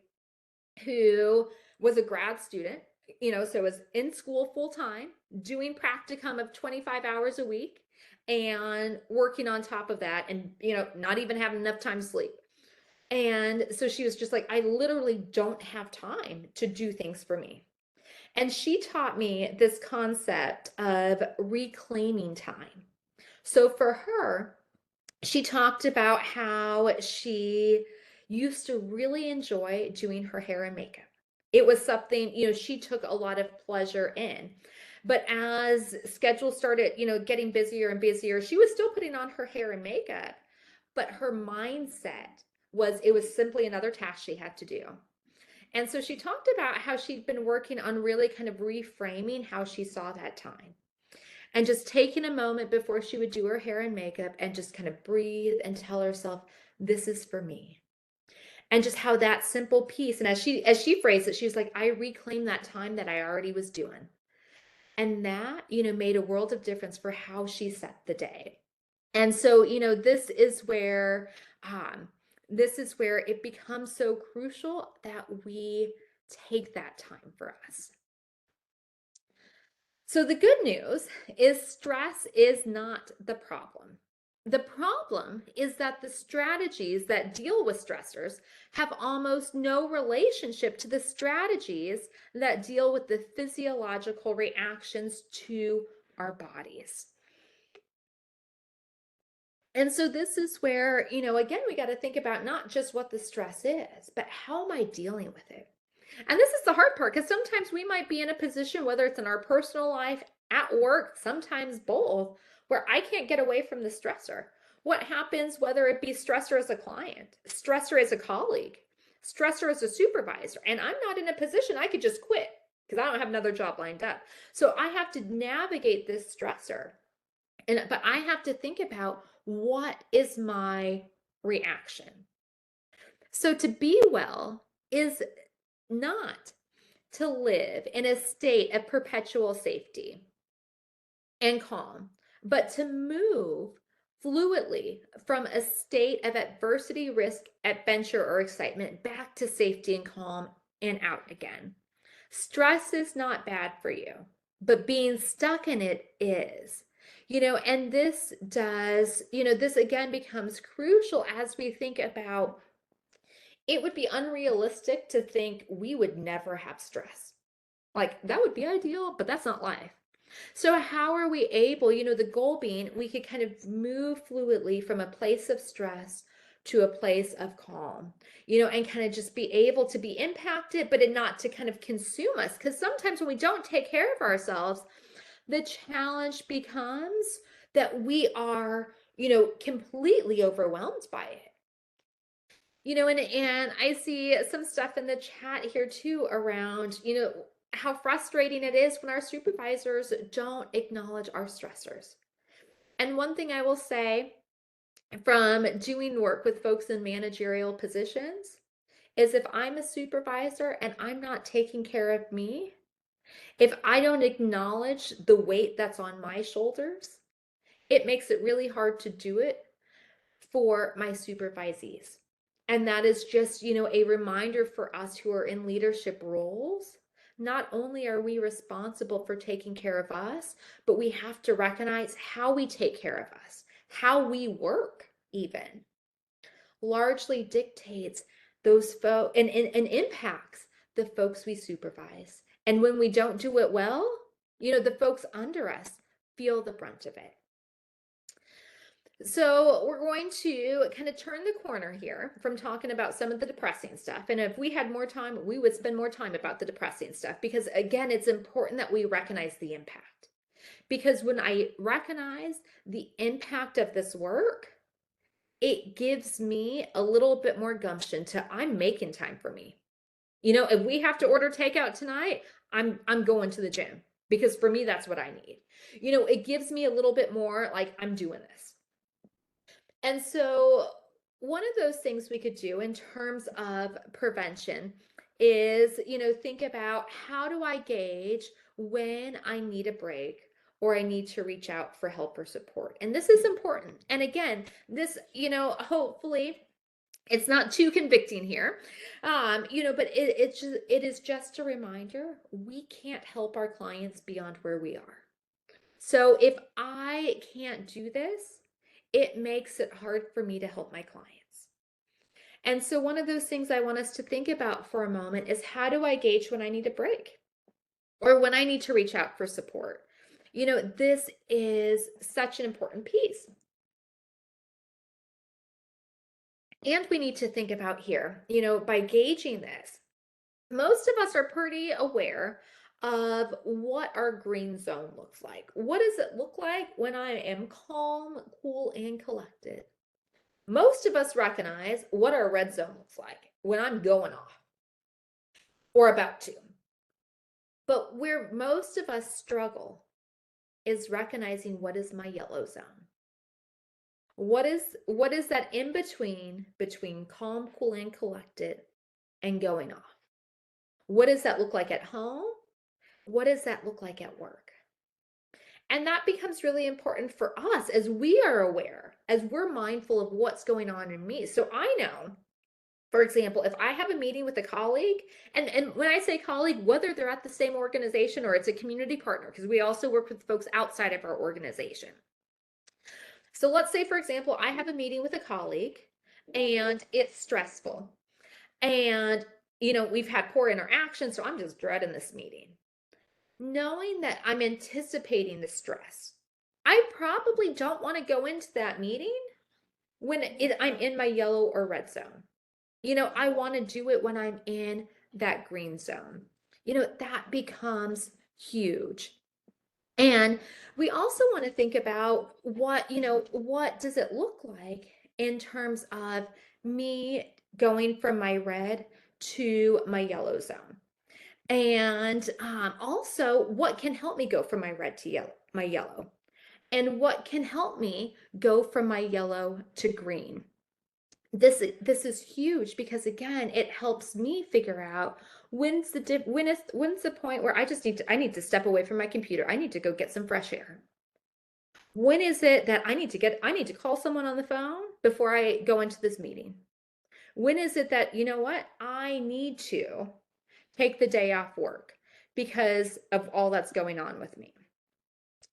who was a grad student, so was in school full time, doing practicum of 25 hours a week and working on top of that and, not even having enough time to sleep. And so she was just like, I literally don't have time to do things for me. And she taught me this concept of reclaiming time. So for her, she talked about how she used to really enjoy doing her hair and makeup. It was something, she took a lot of pleasure in. But as schedule started, getting busier and busier, she was still putting on her hair and makeup, but her mindset was it was simply another task she had to do. And so she talked about how she'd been working on really kind of reframing how she saw that time and just taking a moment before she would do her hair and makeup and just kind of breathe and tell herself, this is for me. And just how that simple piece, and as she phrased it, she was like, I reclaimed that time that I already was doing. And that, made a world of difference for how she set the day. And so, this is where it becomes so crucial that we take that time for us. So the good news is stress is not the problem. The problem is that the strategies that deal with stressors have almost no relationship to the strategies that deal with the physiological reactions to our bodies. And so this is where, again, we got to think about not just what the stress is, but how am I dealing with it? And this is the hard part because sometimes we might be in a position, whether it's in our personal life, at work, sometimes both, where I can't get away from the stressor. What happens, whether it be stressor as a client, stressor as a colleague, stressor as a supervisor, and I'm not in a position I could just quit because I don't have another job lined up. So I have to navigate this stressor. But I have to think about what is my reaction. So to be well is not to live in a state of perpetual safety and calm, but to move fluidly from a state of adversity, risk, adventure, or excitement back to safety and calm and out again. Stress is not bad for you, but being stuck in it is. And this does, this again becomes crucial as we think about it would be unrealistic to think we would never have stress. Like that would be ideal, but that's not life. So how are we able, the goal being we could kind of move fluidly from a place of stress to a place of calm, and kind of just be able to be impacted, but not to kind of consume us. Because sometimes when we don't take care of ourselves, the challenge becomes that we are, completely overwhelmed by it. And I see some stuff in the chat here too around, how frustrating it is when our supervisors don't acknowledge our stressors. And one thing I will say from doing work with folks in managerial positions is if I'm a supervisor and I'm not taking care of me, if I don't acknowledge the weight that's on my shoulders, it makes it really hard to do it for my supervisees. And that is just, a reminder for us who are in leadership roles. Not only are we responsible for taking care of us, but we have to recognize how we take care of us, how we work, even largely dictates those folks and impacts the folks we supervise. And when we don't do it well, the folks under us feel the brunt of it. So we're going to kind of turn the corner here from talking about some of the depressing stuff. And if we had more time, we would spend more time about the depressing stuff because again, it's important that we recognize the impact. Because when I recognize the impact of this work, it gives me a little bit more gumption to I'm making time for me. If we have to order takeout tonight, I'm going to the gym because for me that's what I need. It gives me a little bit more like I'm doing this. And so, one of those things we could do in terms of prevention is, think about how do I gauge when I need a break or I need to reach out for help or support. And this is important. And again, this, hopefully it's not too convicting here. But it is just a reminder we can't help our clients beyond where we are. So if I can't do this, it makes it hard for me to help my clients. And so one of those things I want us to think about for a moment is how do I gauge when I need a break or when I need to reach out for support? This is such an important piece. And we need to think about here, by gauging this, most of us are pretty aware of what our green zone looks like. What does it look like when I am calm, cool, and collected? Most of us recognize what our red zone looks like when I'm going off or about to. But where most of us struggle is recognizing what is my yellow zone. What is that in between calm, cool, and collected and going off? What does that look like at home? What does that look like at work? And that becomes really important for us as we are aware, as we're mindful of what's going on in me. So I know, for example, if I have a meeting with a colleague, and when I say colleague, whether they're at the same organization or it's a community partner, because we also work with folks outside of our organization. So let's say, for example, I have a meeting with a colleague and it's stressful. And, we've had poor interaction, so I'm just dreading this meeting. Knowing that I'm anticipating the stress, I probably don't want to go into that meeting when I'm in my yellow or red zone. I want to do it when I'm in that green zone. That becomes huge. And we also want to think about what does it look like in terms of me going from my red to my yellow zone. And also, what can help me go from my red to my yellow? And what can help me go from my yellow to green? This is huge because again, it helps me figure out when's the point where I need to step away from my computer. I need to go get some fresh air. When is it that I need to call someone on the phone before I go into this meeting? When is it that, you know what, I need to take the day off work because of all that's going on with me?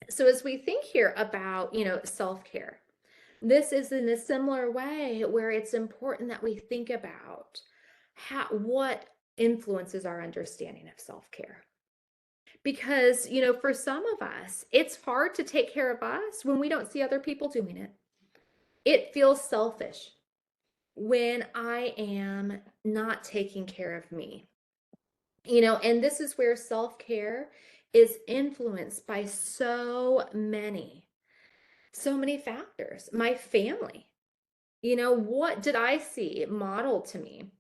So as we think here about, self-care, this is in a similar way where it's important that we think about what influences our understanding of self-care. Because, for some of us, it's hard to take care of us when we don't see other people doing it. It feels selfish when I am not taking care of me. And this is where self-care is influenced by so many factors. My family, what did I see modeled to me?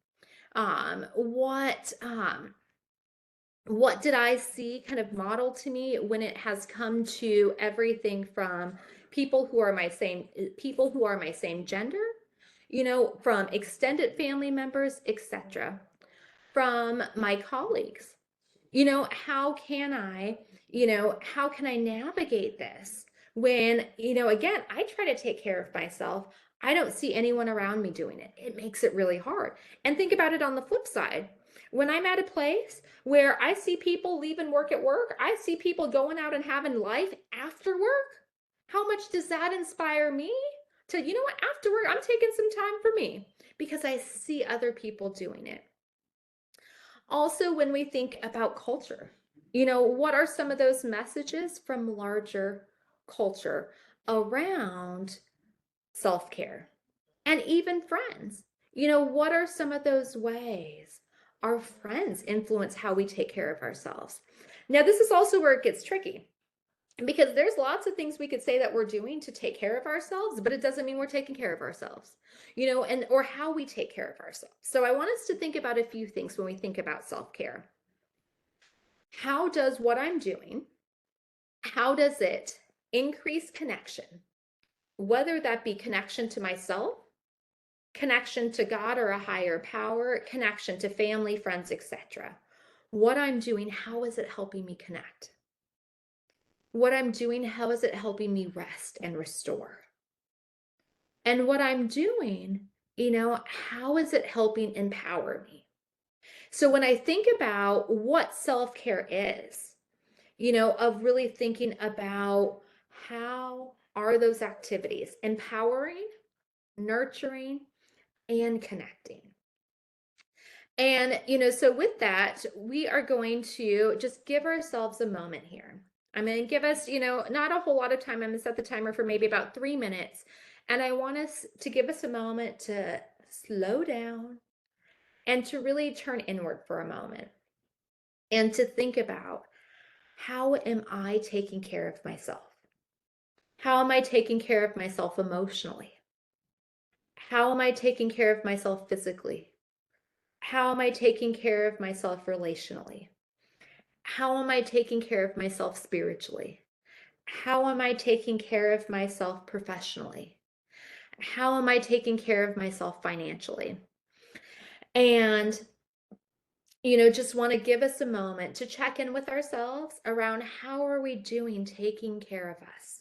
Um, what um, what did I see kind of modeled to me when it has come to everything from people who are my same gender, from extended family members, etc., from my colleagues. How can I navigate this when, again, I try to take care of myself. I don't see anyone around me doing it. It makes it really hard. And think about it on the flip side. When I'm at a place where I see people leaving work at work, I see people going out and having life after work. How much does that inspire me to, after work, I'm taking some time for me because I see other people doing it. Also, when we think about culture, what are some of those messages from larger culture around self care? And even friends, what are some of those ways our friends influence how we take care of ourselves? Now, this is also where it gets tricky because there's lots of things we could say that we're doing to take care of ourselves, but it doesn't mean we're taking care of ourselves, and or how we take care of ourselves. So I want us to think about a few things when we think about self-care. How does what I'm doing, how does it increase connection, whether that be connection to myself, connection to God or a higher power, connection to family, friends, etc. What I'm doing, how is it helping me connect? What I'm doing, how is it helping me rest and restore? And what I'm doing, how is it helping empower me? So when I think about what self-care is, of really thinking about how are those activities empowering, nurturing, and connecting. And, so with that, we are going to just give ourselves a moment here. I'm going to give us, not a whole lot of time. I'm going to set the timer for maybe about 3 minutes. And I want us to give us a moment to slow down and to really turn inward for a moment and to think about how am I taking care of myself? How am I taking care of myself emotionally? How am I taking care of myself physically? How am I taking care of myself relationally? How am I taking care of myself spiritually? How am I taking care of myself professionally? How am I taking care of myself financially? And, just want to give us a moment to check in with ourselves around how are we doing taking care of us?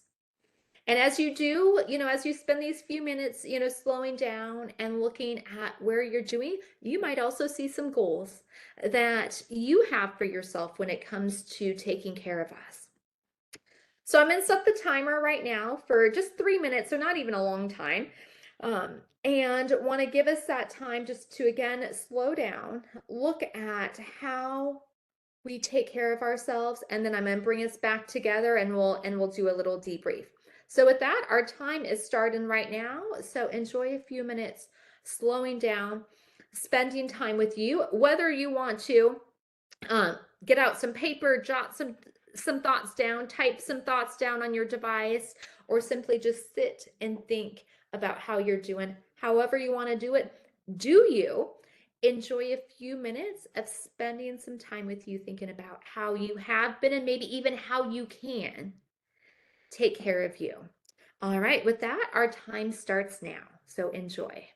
And as you do, as you spend these few minutes, slowing down and looking at where you're doing, you might also see some goals that you have for yourself when it comes to taking care of us. So I'm going to set the timer right now for just 3 minutes, so not even a long time. And want to give us that time just to, again, slow down, look at how we take care of ourselves, and then I'm going to bring us back together and we'll do a little debrief. So with that, our time is starting right now. So enjoy a few minutes slowing down, spending time with you, whether you want to um, get out some paper, jot some thoughts down, type some thoughts down on your device, or simply just sit and think about how you're doing. However you want to do it, do you enjoy a few minutes of spending some time with you thinking about how you have been and maybe even how you can take care of you. All right, with that, our time starts now. So enjoy.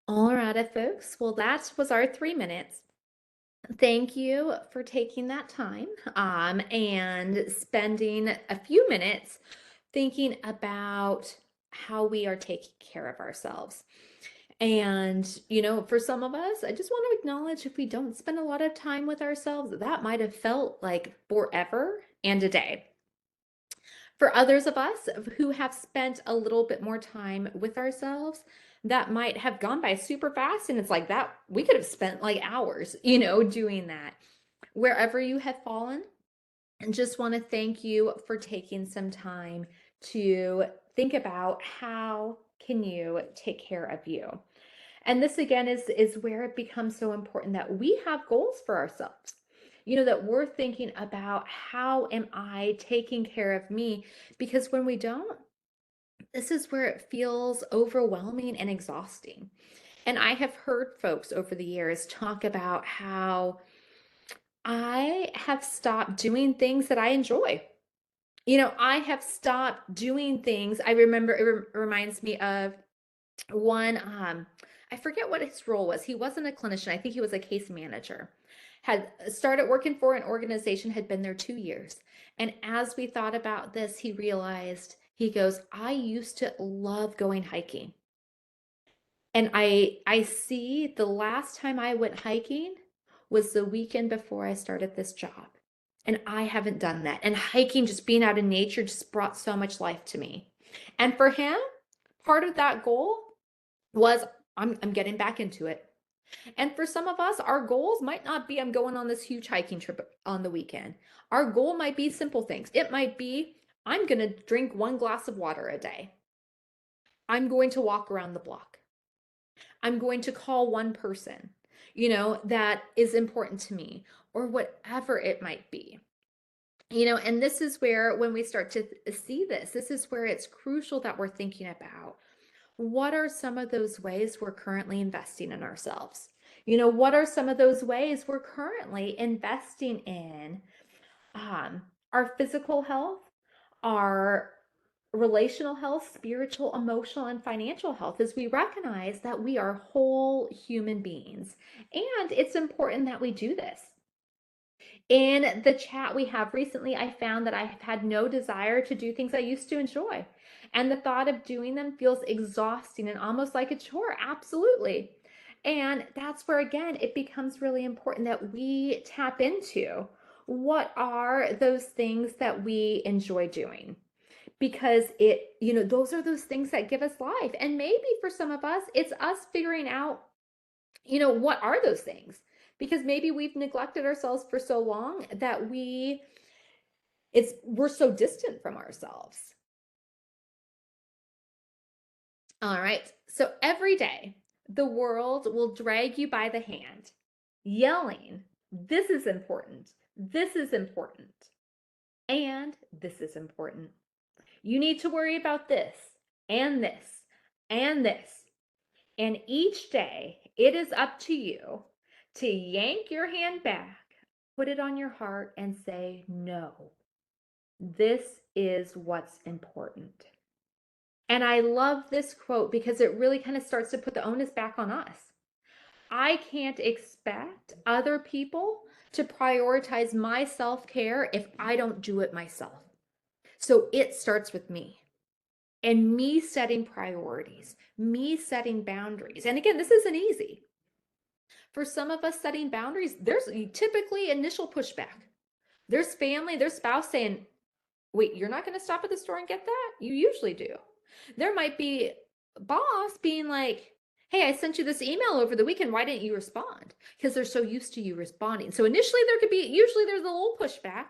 All right, folks. Well, that was our 3 minutes. Thank you for taking that time and spending a few minutes thinking about how we are taking care of ourselves. And, for some of us, I just want to acknowledge if we don't spend a lot of time with ourselves, that might have felt like forever and a day. For others of us who have spent a little bit more time with ourselves, that might have gone by super fast. And it's like that we could have spent like hours, doing that. Wherever you have fallen, and just want to thank you for taking some time to think about how can you take care of you. And this again is where it becomes so important that we have goals for ourselves. That we're thinking about how am I taking care of me? Because when we don't, this is where it feels overwhelming and exhausting. And I have heard folks over the years talk about how I have stopped doing things that I enjoy. I have stopped doing things. I remember reminds me of one, I forget what his role was. He wasn't a clinician. I think he was a case manager. Had started working for an organization, had been there 2 years. And as we thought about this, he realized, he goes, I used to love going hiking. And I see the last time I went hiking was the weekend before I started this job. And I haven't done that. And hiking, just being out in nature, just brought so much life to me. And for him, part of that goal was I'm getting back into it. And for some of us, our goals might not be I'm going on this huge hiking trip on the weekend. Our goal might be simple things. It might be I'm going to drink 1 glass of water a day. I'm going to walk around the block. I'm going to call one person, that is important to me, or whatever it might be. And this is where, when we start to see this is where it's crucial that we're thinking about what are some of those ways we're currently investing in ourselves? What are some of those ways we're currently investing in um, our physical health, our relational health, spiritual, emotional, and financial health, as we recognize that we are whole human beings. And it's important that we do this. In the chat we have recently, I found that I have had no desire to do things I used to enjoy. And the thought of doing them feels exhausting and almost like a chore. Absolutely. And that's where, again, it becomes really important that we tap into what are those things that we enjoy doing. Because those are those things that give us life. And maybe for some of us, it's us figuring out, what are those things? Because maybe we've neglected ourselves for so long that we're so distant from ourselves. All right. So every day, the world will drag you by the hand, yelling, this is important, this is important, and this is important. You need to worry about this and this and this. And each day, it is up to you to yank your hand back, put it on your heart, and say, no, this is what's important. And I love this quote because it really kind of starts to put the onus back on us. I can't expect other people to prioritize my self care if I don't do it myself. So it starts with me. And me setting priorities, me setting boundaries. And again, this isn't easy. For some of us, setting boundaries, there's typically initial pushback. There's family, there's spouse saying, wait, you're not going to stop at the store and get that? You usually do. There might be boss being like, hey, I sent you this email over the weekend. Why didn't you respond? Because they're so used to you responding. So initially usually there's a little pushback.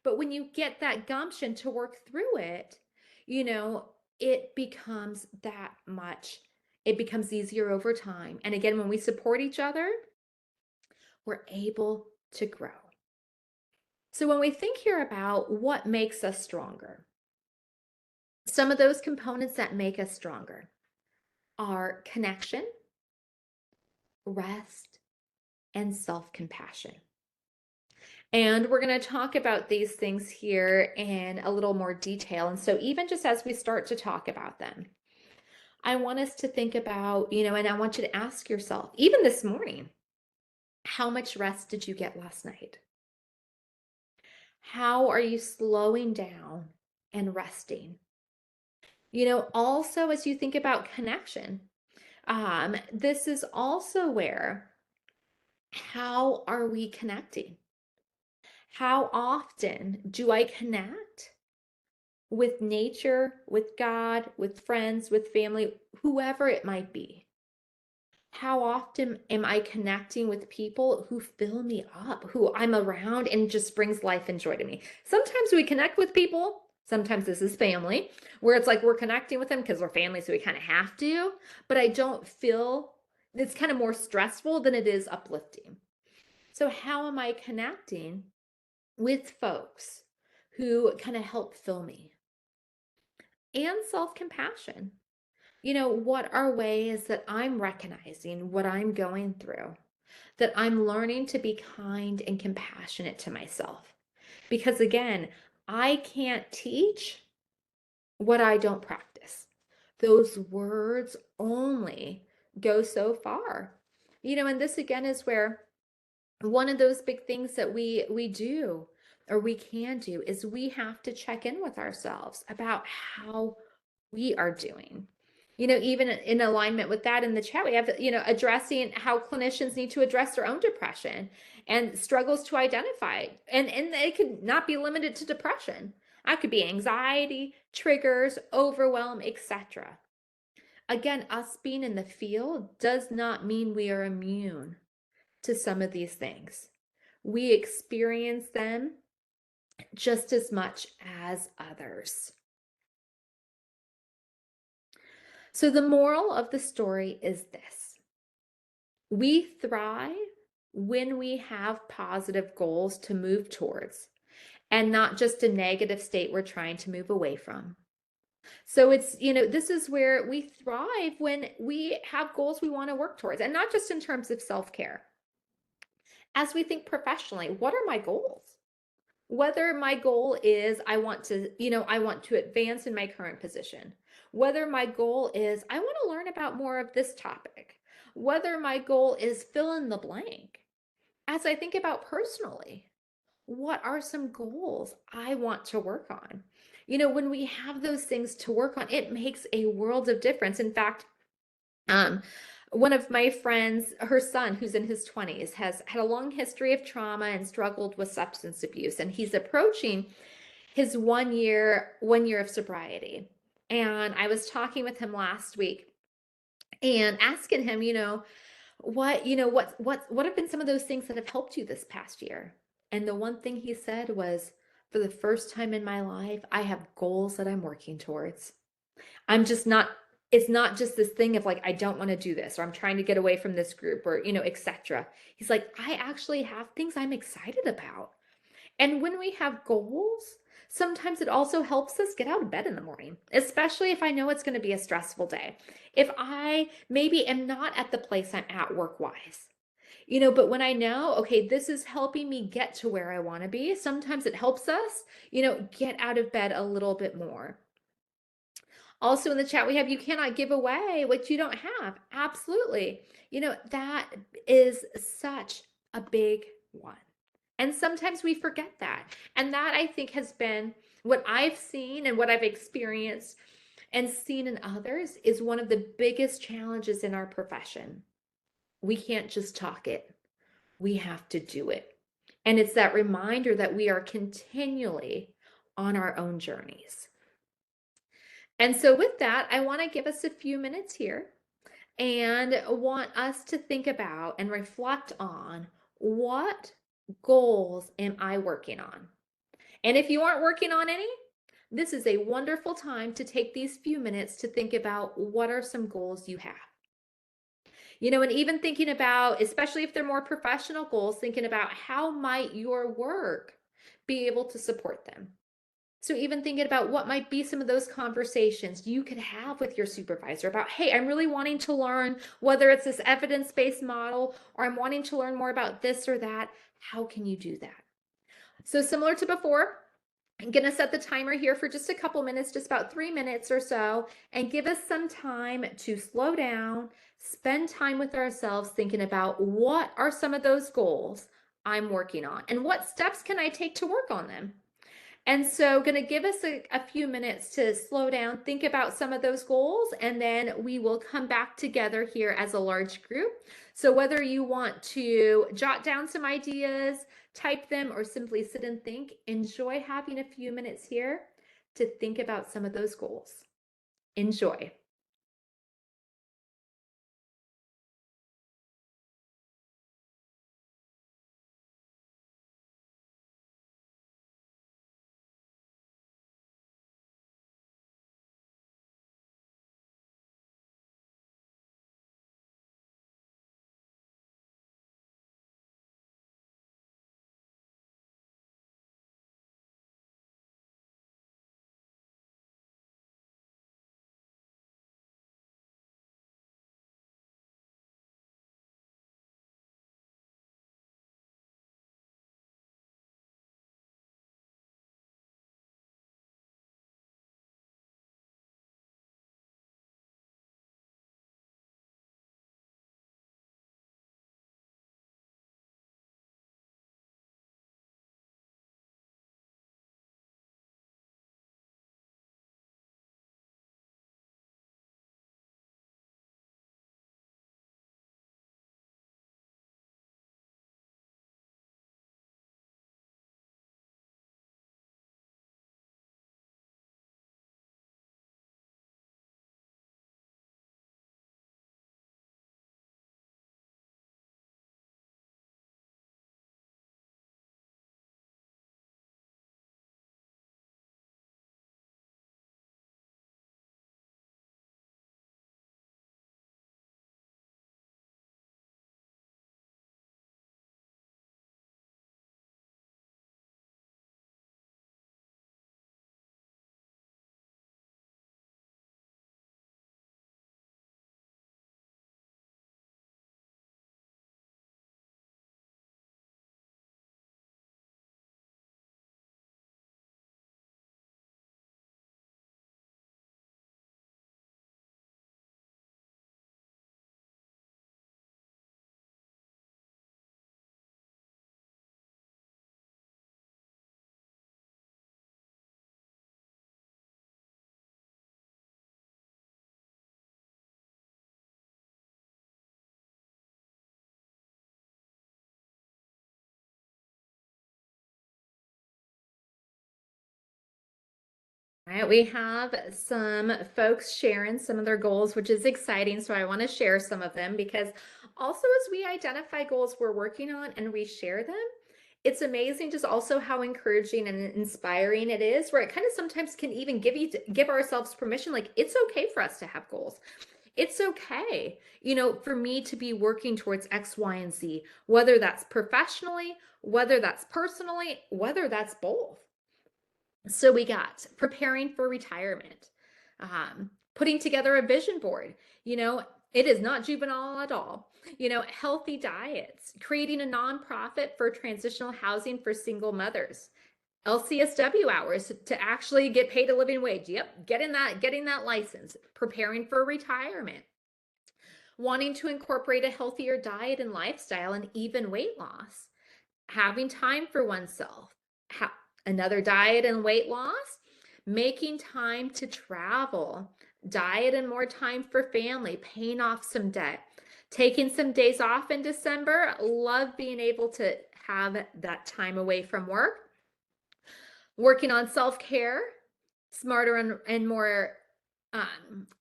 But when you get that gumption to work through it, it becomes that much. It becomes easier over time. And again, when we support each other, we're able to grow. So when we think here about what makes us stronger, some of those components that make us stronger are connection, rest, and self-compassion. And we're going to talk about these things here in a little more detail. And so even just as we start to talk about them, I want us to think about, and I want you to ask yourself, even this morning, how much rest did you get last night? How are you slowing down and resting? Also as you think about connection, this is also where, how are we connecting? How often do I connect with nature, with God, with friends, with family, whoever it might be? How often am I connecting with people who fill me up, who I'm around and just brings life and joy to me? Sometimes we connect with people, sometimes this is family, where it's like we're connecting with them because we're family, so we kind of have to, but I don't feel it's kind of more stressful than it is uplifting. So how am I connecting with folks who kind of help fill me? And self-compassion. What are ways that I'm recognizing what I'm going through, that I'm learning to be kind and compassionate to myself? Because again, I can't teach what I don't practice. Those words only go so far. And this again is where one of those big things that we do or we can do is we have to check in with ourselves about how we are doing. Even in alignment with that in the chat, we have, addressing how clinicians need to address their own depression and struggles to identify. And it could not be limited to depression. That could be anxiety, triggers, overwhelm, etc. Again, us being in the field does not mean we are immune to some of these things. We experience them just as much as others. So, the moral of the story is this: we thrive when we have positive goals to move towards and not just a negative state we're trying to move away from. So it's, this is where we thrive when we have goals we want to work towards, and not just in terms of self-care. As we think professionally, what are my goals? Whether my goal is I want to advance in my current position, whether my goal is I want to learn about more of this topic, whether my goal is fill in the blank. As I think about personally, what are some goals I want to work on? When we have those things to work on, it makes a world of difference. In fact, um, one of my friends, her son, who's in his 20s, has had a long history of trauma and struggled with substance abuse, and he's approaching his 1 year of sobriety. And I was talking with him last week and asking him, what have been some of those things that have helped you this past year? And the one thing he said was, for the first time in my life, I have goals that I'm working towards. I'm just not, it's not just this thing of like, I don't want to do this, or I'm trying to get away from this group, or, etc. He's like, I actually have things I'm excited about. And when we have goals, sometimes it also helps us get out of bed in the morning, especially if I know it's going to be a stressful day. If I maybe am not at the place I'm at work wise, but when I know, okay, this is helping me get to where I want to be, sometimes it helps us, get out of bed a little bit more. Also in the chat, we have, you cannot give away what you don't have. Absolutely. That is such a big one. And sometimes we forget that. And that, I think, has been what I've seen and what I've experienced and seen in others is one of the biggest challenges in our profession. We can't just talk it, we have to do it. And it's that reminder that we are continually on our own journeys. And so, with that, I want to give us a few minutes here and want us to think about and reflect on what goals am I working on? And if you aren't working on any, this is a wonderful time to take these few minutes to think about what are some goals you have. And even thinking about, especially if they're more professional goals, thinking about how might your work be able to support them. So even thinking about what might be some of those conversations you could have with your supervisor about, hey, I'm really wanting to learn whether it's this evidence-based model or I'm wanting to learn more about this or that. How can you do that? So similar to before, I'm going to set the timer here for just a couple minutes, just about 3 minutes or so, and give us some time to slow down, spend time with ourselves thinking about what are some of those goals I'm working on and what steps can I take to work on them. And so going to give us a few minutes to slow down, think about some of those goals, and then we will come back together here as a large group. So whether you want to jot down some ideas, type them, or simply sit and think, enjoy having a few minutes here to think about some of those goals. Enjoy. All right, we have some folks sharing some of their goals, which is exciting. So I want to share some of them because also as we identify goals we're working on and we share them, it's amazing just also how encouraging and inspiring it is, where it kind of sometimes can even give ourselves permission, like it's okay for us to have goals. It's okay, for me to be working towards X, Y, and Z, whether that's professionally, whether that's personally, whether that's both. So we got preparing for retirement, putting together a vision board. It is not juvenile at all. Healthy diets, creating a nonprofit for transitional housing for single mothers, LCSW hours to actually get paid a living wage. Yep, getting that license, preparing for retirement, wanting to incorporate a healthier diet and lifestyle and even weight loss, having time for oneself, another diet and weight loss, making time to travel, diet and more time for family, paying off some debt, taking some days off in December. Love being able to have that time away from work, working on self-care, smarter and more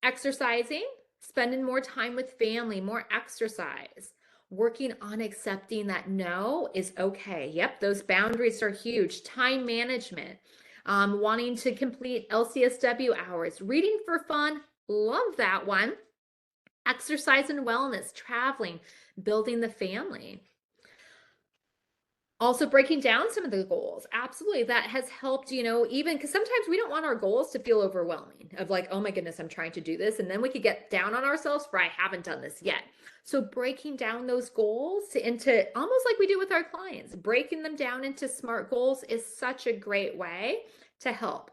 exercising, spending more time with family, more exercise, working on accepting that no is okay. Yep, those boundaries are huge. Time management, wanting to complete LCSW hours, reading for fun, love that one. Exercise and wellness, traveling, building the family. Also breaking down some of the goals. Absolutely. That has helped, even because sometimes we don't want our goals to feel overwhelming of like, oh my goodness, I'm trying to do this. And then we could get down on ourselves for I haven't done this yet. So breaking down those goals into almost like we do with our clients, breaking them down into SMART goals is such a great way to help.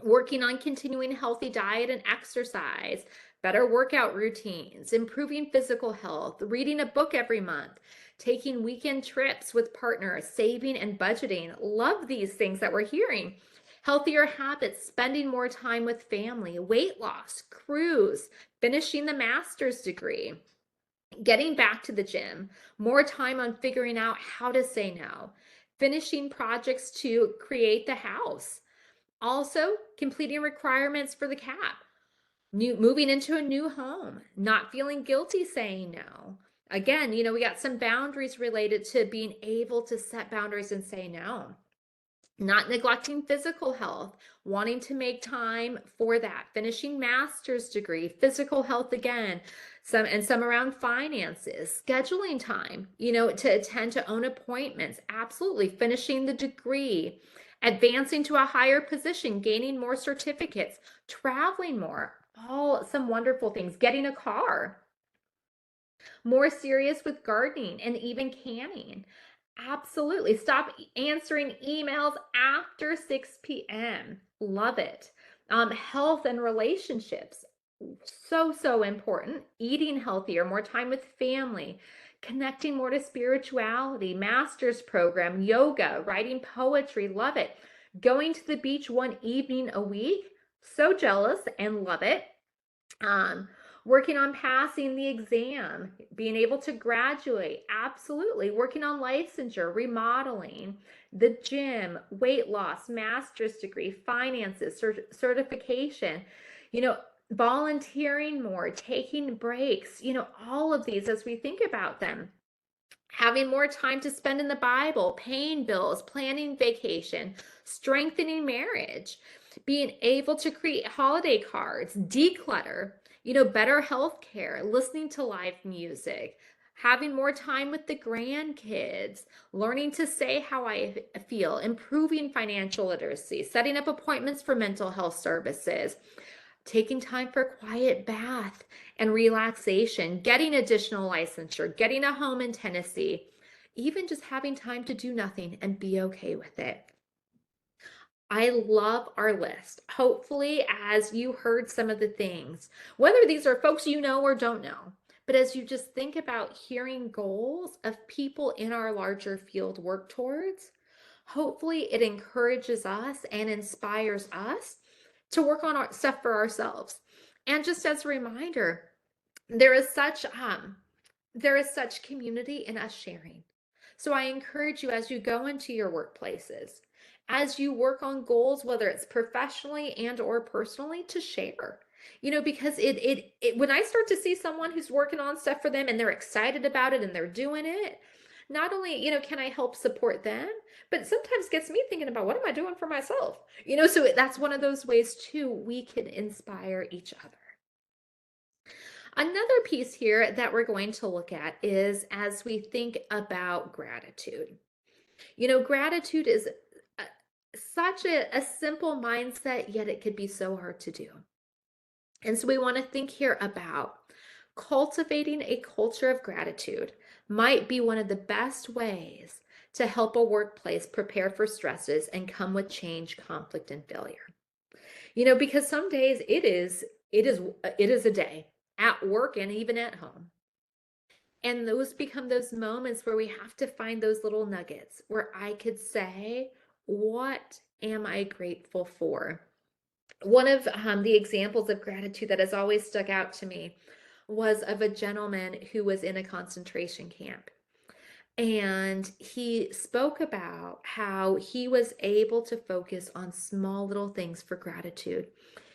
Working on continuing healthy diet and exercise, better workout routines, improving physical health, reading a book every month, taking weekend trips with partners, saving and budgeting. Love these things that we're hearing. Healthier habits, spending more time with family, weight loss, cruise, finishing the master's degree, getting back to the gym, more time on figuring out how to say no, finishing projects to create the house. Also, completing requirements for the CAP, moving into a new home, not feeling guilty saying no. Again, we got some boundaries related to being able to set boundaries and say no. Not neglecting physical health, wanting to make time for that, finishing master's degree, physical health again, some around finances, scheduling time, to attend to own appointments, absolutely, finishing the degree, advancing to a higher position, gaining more certificates, traveling more, all some wonderful things, getting a car, more serious with gardening and even canning. Absolutely. Stop answering emails after 6 p.m. Love it. Health and relationships. So important. Eating healthier, more time with family, connecting more to spirituality, master's program, yoga, writing poetry. Love it. Going to the beach one evening a week. So jealous and love it. Um, Working on passing the exam, being able to graduate, absolutely. Working on licensure, remodeling, the gym, weight loss, master's degree, finances, certification, volunteering more, taking breaks, all of these as we think about them. Having more time to spend in the Bible, paying bills, planning vacation, strengthening marriage, being able to create holiday cards, declutter, better health care, listening to live music, having more time with the grandkids, learning to say how I feel, improving financial literacy, setting up appointments for mental health services, taking time for a quiet bath and relaxation, getting additional licensure, getting a home in Tennessee, even just having time to do nothing and be okay with it. I love our list. Hopefully, as you heard some of the things, whether these are folks you know or don't know, but as you just think about hearing goals of people in our larger field work towards, hopefully it encourages us and inspires us to work on our stuff for ourselves. And just as a reminder, there is such community in us sharing. So I encourage you as you go into your workplaces, as you work on goals, whether it's professionally and or personally, to share. Because when I start to see someone who's working on stuff for them and they're excited about it and they're doing it, not only, can I help support them, but sometimes gets me thinking about what am I doing for myself? So that's one of those ways too we can inspire each other. Another piece here that we're going to look at is as we think about gratitude. Gratitude is a, such a simple mindset, yet it could be so hard to do. And so we want to think here about cultivating a culture of gratitude might be one of the best ways to help a workplace prepare for stresses and come with change, conflict, and failure. Because some days it is a day at work and even at home. And those become those moments where we have to find those little nuggets where I could say, what am I grateful for? One of the examples of gratitude that has always stuck out to me was of a gentleman who was in a concentration camp. And he spoke about how he was able to focus on small little things for gratitude.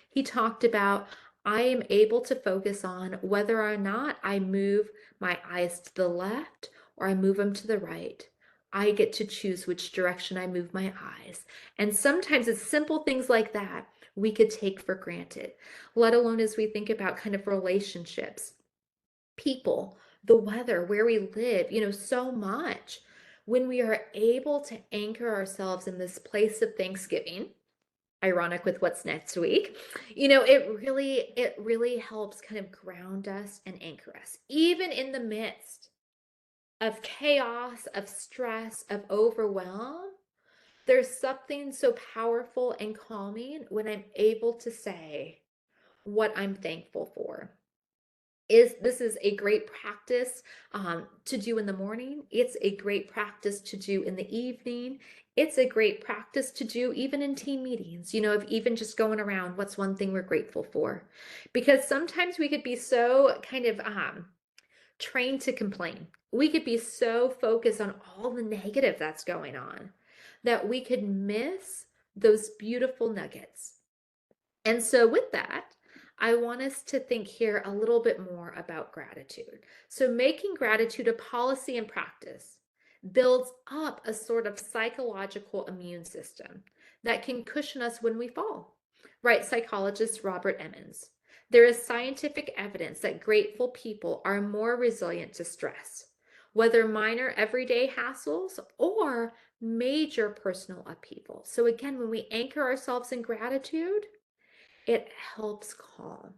He talked about, I am able to focus on whether or not I move my eyes to the left or I move them to the right. I get to choose which direction I move my eyes. And sometimes it's simple things like that we could take for granted, let alone as we think about kind of relationships, people, the weather, where we live, so much. When we are able to anchor ourselves in this place of Thanksgiving, ironic with what's next week, it really helps kind of ground us and anchor us, even in the midst of chaos, of stress, of overwhelm. There's something so powerful and calming when I'm able to say what I'm thankful for. This is a great practice to do in the morning. It's a great practice to do in the evening. It's a great practice to do even in team meetings, of even just going around, what's one thing we're grateful for? Because sometimes we could be so kind of trained to complain. We could be so focused on all the negative that's going on that we could miss those beautiful nuggets. And so, with that, I want us to think here a little bit more about gratitude. So, making gratitude a policy and practice builds up a sort of psychological immune system that can cushion us when we fall. Right, psychologist Robert Emmons. There is scientific evidence that grateful people are more resilient to stress, whether minor everyday hassles or major personal upheaval. So, again, when we anchor ourselves in gratitude, it helps calm,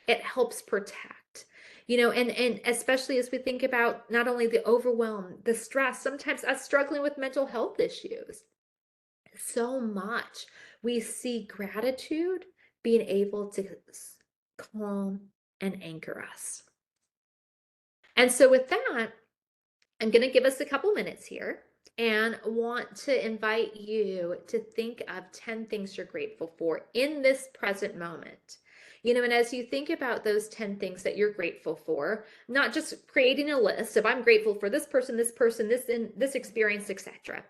it helps protect, and especially as we think about not only the overwhelm, the stress, sometimes us struggling with mental health issues, so much we see gratitude being able to calm and anchor us. And so with that, I'm going to give us a couple minutes here and want to invite you to think of 10 things you're grateful for in this present moment. And as you think about those 10 things that you're grateful for, not just creating a list of I'm grateful for this person, this experience, etc.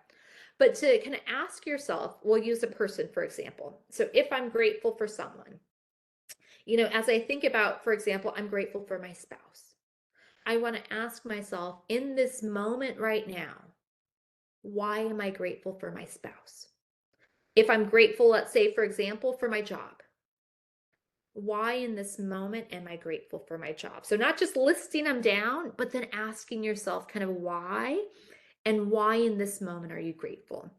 But to kind of ask yourself, we'll use a person, for example. So if I'm grateful for someone, as I think about, for example, I'm grateful for my spouse. I want to ask myself in this moment right now, why am I grateful for my spouse? If I'm grateful, let's say, for example, for my job, why in this moment am I grateful for my job? So, not just listing them down, but then asking yourself kind of why and why in this moment are you grateful?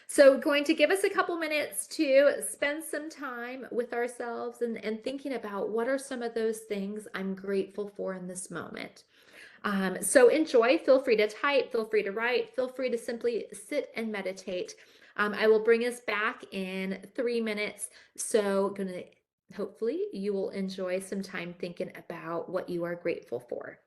So, going to give us a couple minutes to spend some time with ourselves and thinking about what are some of those things I'm grateful for in this moment. So enjoy, feel free to type, feel free to write, feel free to simply sit and meditate. I will bring us back in 3 minutes. So hopefully you will enjoy some time thinking about what you are grateful for.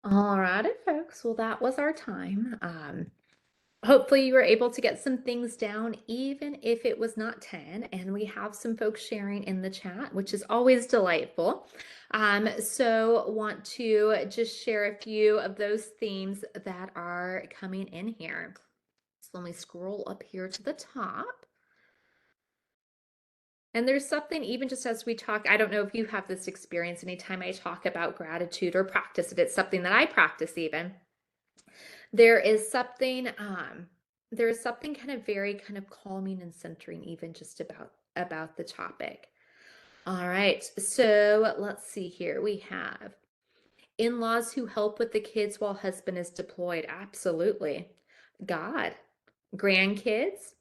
All righty, folks. Well, that was our time. Hopefully you were able to get some things down, even if it was not 10. And we have some folks sharing in the chat, which is always delightful. So want to just share a few of those themes that are coming in here. So let me scroll up here to the top. And there's something, even just as we talk, I don't know if you have this experience anytime I talk about gratitude or practice, if it's something that I practice even. There is something, there's something kind of very kind of calming and centering, even just about the topic. All right, so let's see here. We have in-laws who help with the kids while husband is deployed. Absolutely. God, grandkids,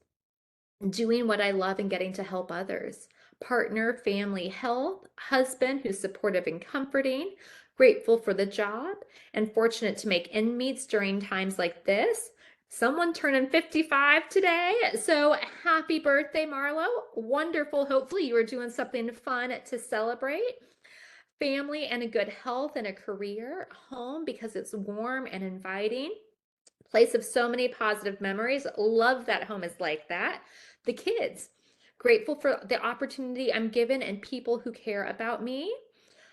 doing what I love and getting to help others. Partner, family, health, husband who's supportive and comforting, grateful for the job, and fortunate to make ends meet during times like this. Someone turning 55 today. So happy birthday, Marlo. Wonderful. Hopefully, you are doing something fun to celebrate. Family and a good health and a career. Home because it's warm and inviting. Place of so many positive memories. Love that home is like that. The kids, grateful for the opportunity I'm given and people who care about me.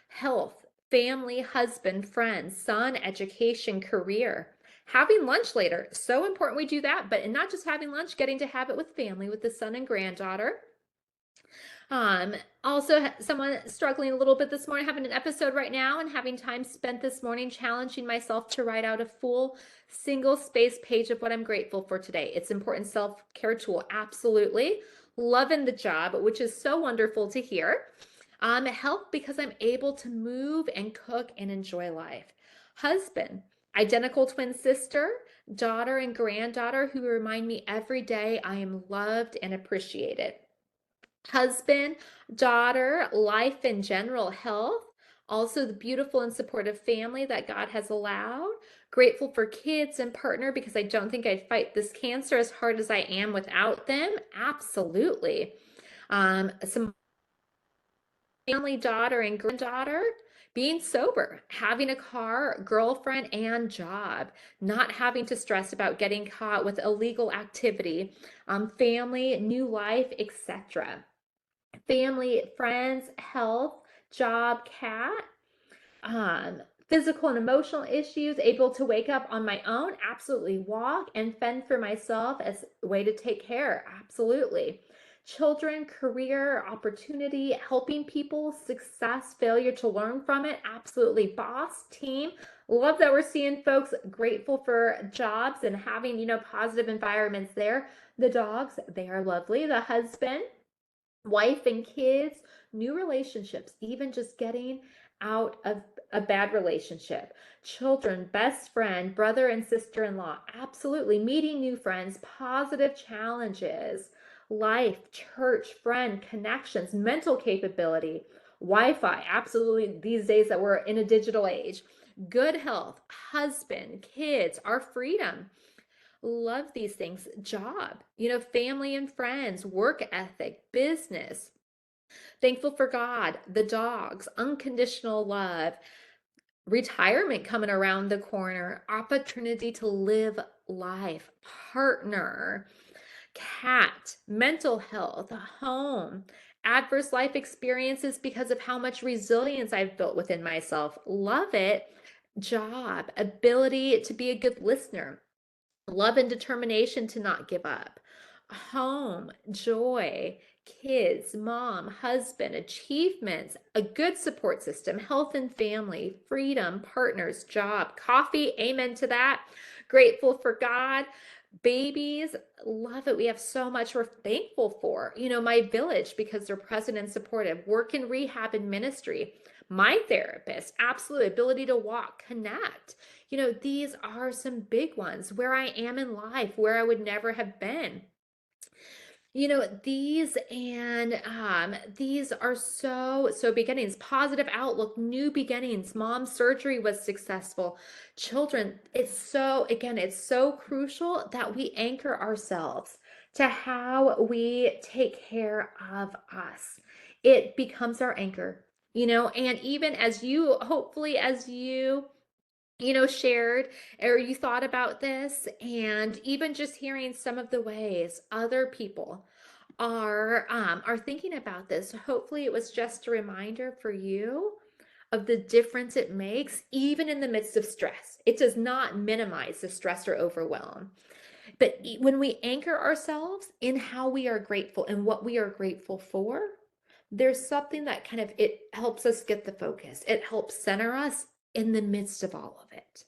Health, family, husband, friends, son, education, career. Having lunch later, so important we do that, but not just having lunch, getting to have it with family, with the son and granddaughter. Um, Also, someone struggling a little bit this morning, having an episode right now and having time spent this morning challenging myself to write out a full single space page of what I'm grateful for today. It's important self-care tool, absolutely. Loving the job, which is so wonderful to hear. Health because I'm able to move and cook and enjoy life. Husband, identical twin sister, daughter and granddaughter who remind me every day I am loved and appreciated. Husband, daughter, life in general, health, also the beautiful and supportive family that God has allowed. Grateful for kids and partner because I don't think I'd fight this cancer as hard as I am without them. Absolutely. Some family, daughter, and granddaughter. Being sober, having a car, girlfriend, and job, not having to stress about getting caught with illegal activity, family, new life, etc. Family, friends, health, job, cat, physical and emotional issues, able to wake up on my own, absolutely. Walk and fend for myself as a way to take care, absolutely. Children, career, opportunity, helping people, success, failure to learn from it, absolutely. Boss, team, love that we're seeing folks grateful for jobs and having, positive environments there. The dogs, they are lovely. The husband, wife and kids, new relationships, even just getting out of a bad relationship, children, best friend, brother and sister-in-law, absolutely, meeting new friends, positive challenges, life, church, friend, connections, mental capability, Wi-Fi, absolutely, these days that we're in a digital age, good health, husband, kids, our freedom. Love these things. Job, family and friends, work ethic, business. Thankful for God, the dogs, unconditional love, retirement coming around the corner, opportunity to live life, partner, cat, mental health, home, adverse life experiences because of how much resilience I've built within myself. Love it. Job, ability to be a good listener, love and determination to not give up. Home, joy, kids, mom, husband, achievements, a good support system, health and family, freedom, partners, job, coffee, amen to that. Grateful for God. Babies, love it. We have so much we're thankful for. My village because they're present and supportive. Work in rehab and ministry. My therapist, absolute ability to walk, connect. These are some big ones where I am in life, where I would never have been. These are so beginnings, positive outlook, new beginnings. Mom's surgery was successful. Children, it's so crucial that we anchor ourselves to how we take care of us. It becomes our anchor, and even as you, hopefully, as you shared or you thought about this, and even just hearing some of the ways other people are thinking about this. Hopefully it was just a reminder for you of the difference it makes even in the midst of stress. It does not minimize the stress or overwhelm. But when we anchor ourselves in how we are grateful and what we are grateful for, there's something that kind of it helps us get the focus. It helps center us in the midst of all of it.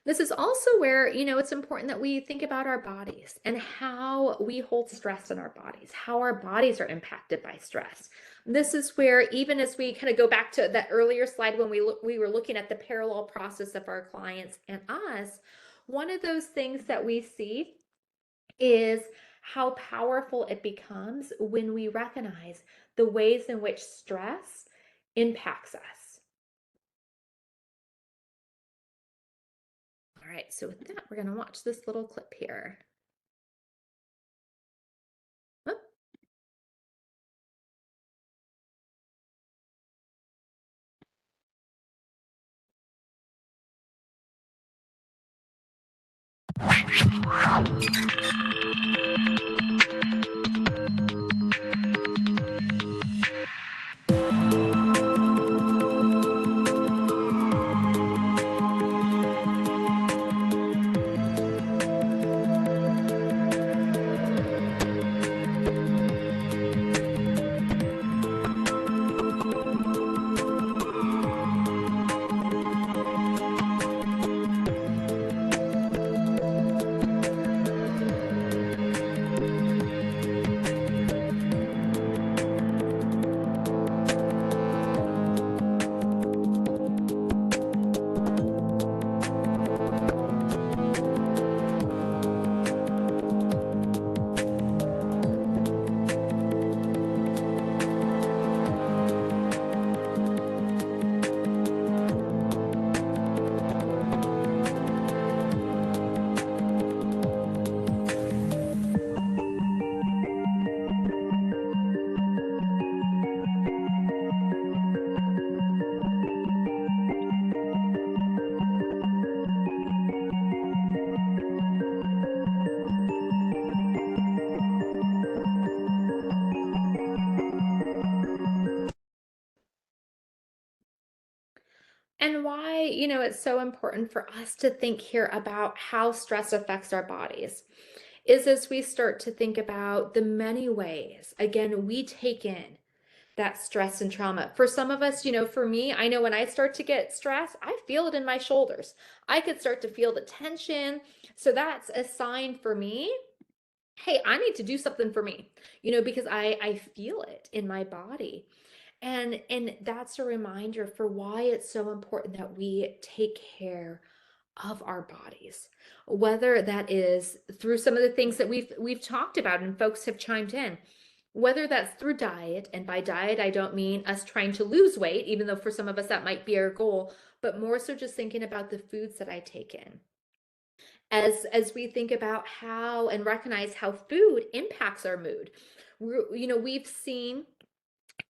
This is also where, it's important that we think about our bodies and how we hold stress in our bodies, how our bodies are impacted by stress. This is where, even as we kind of go back to that earlier slide when we were looking at the parallel process of our clients and us, one of those things that we see is how powerful it becomes when we recognize the ways in which stress impacts us. All right, so with that, we're going to watch this little clip here. Oh. And why, it's so important for us to think here about how stress affects our bodies is as we start to think about the many ways, again, we take in that stress and trauma. For some of us, for me, I know when I start to get stressed, I feel it in my shoulders. I could start to feel the tension. So that's a sign for me. Hey, I need to do something for me, because I feel it in my body. And that's a reminder for why it's so important that we take care of our bodies, whether that is through some of the things that we've talked about and folks have chimed in, whether that's through diet. And by diet I don't mean us trying to lose weight, even though for some of us that might be our goal, but more so just thinking about the foods that I take in, as we think about how and recognize how food impacts our mood. We've seen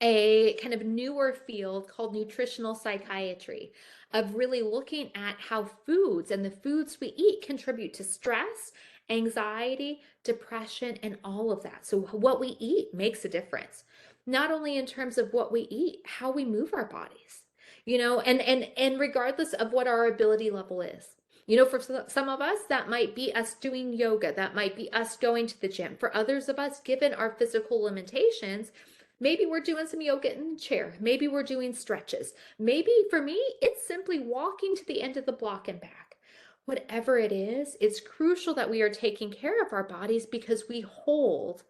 a kind of newer field called nutritional psychiatry of really looking at how foods and the foods we eat contribute to stress, anxiety, depression, and all of that. So what we eat makes a difference, not only in terms of what we eat, how we move our bodies, and regardless of what our ability level is. For some of us, that might be us doing yoga. That might be us going to the gym. For others of us, given our physical limitations, maybe we're doing some yoga in the chair. Maybe we're doing stretches. Maybe for me, it's simply walking to the end of the block and back. Whatever it is, it's crucial that we are taking care of our bodies because we hold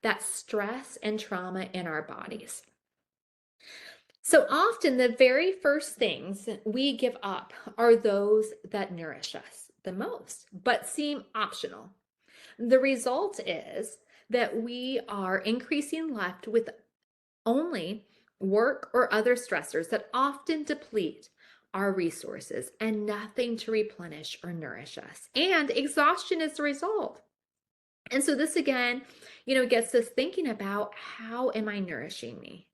that stress and trauma in our bodies. So often the very first things we give up are those that nourish us the most, but seem optional. The result is that we are increasing left with only work or other stressors that often deplete our resources and nothing to replenish or nourish us. And exhaustion is the result. And so this again, gets us thinking about how am I nourishing me?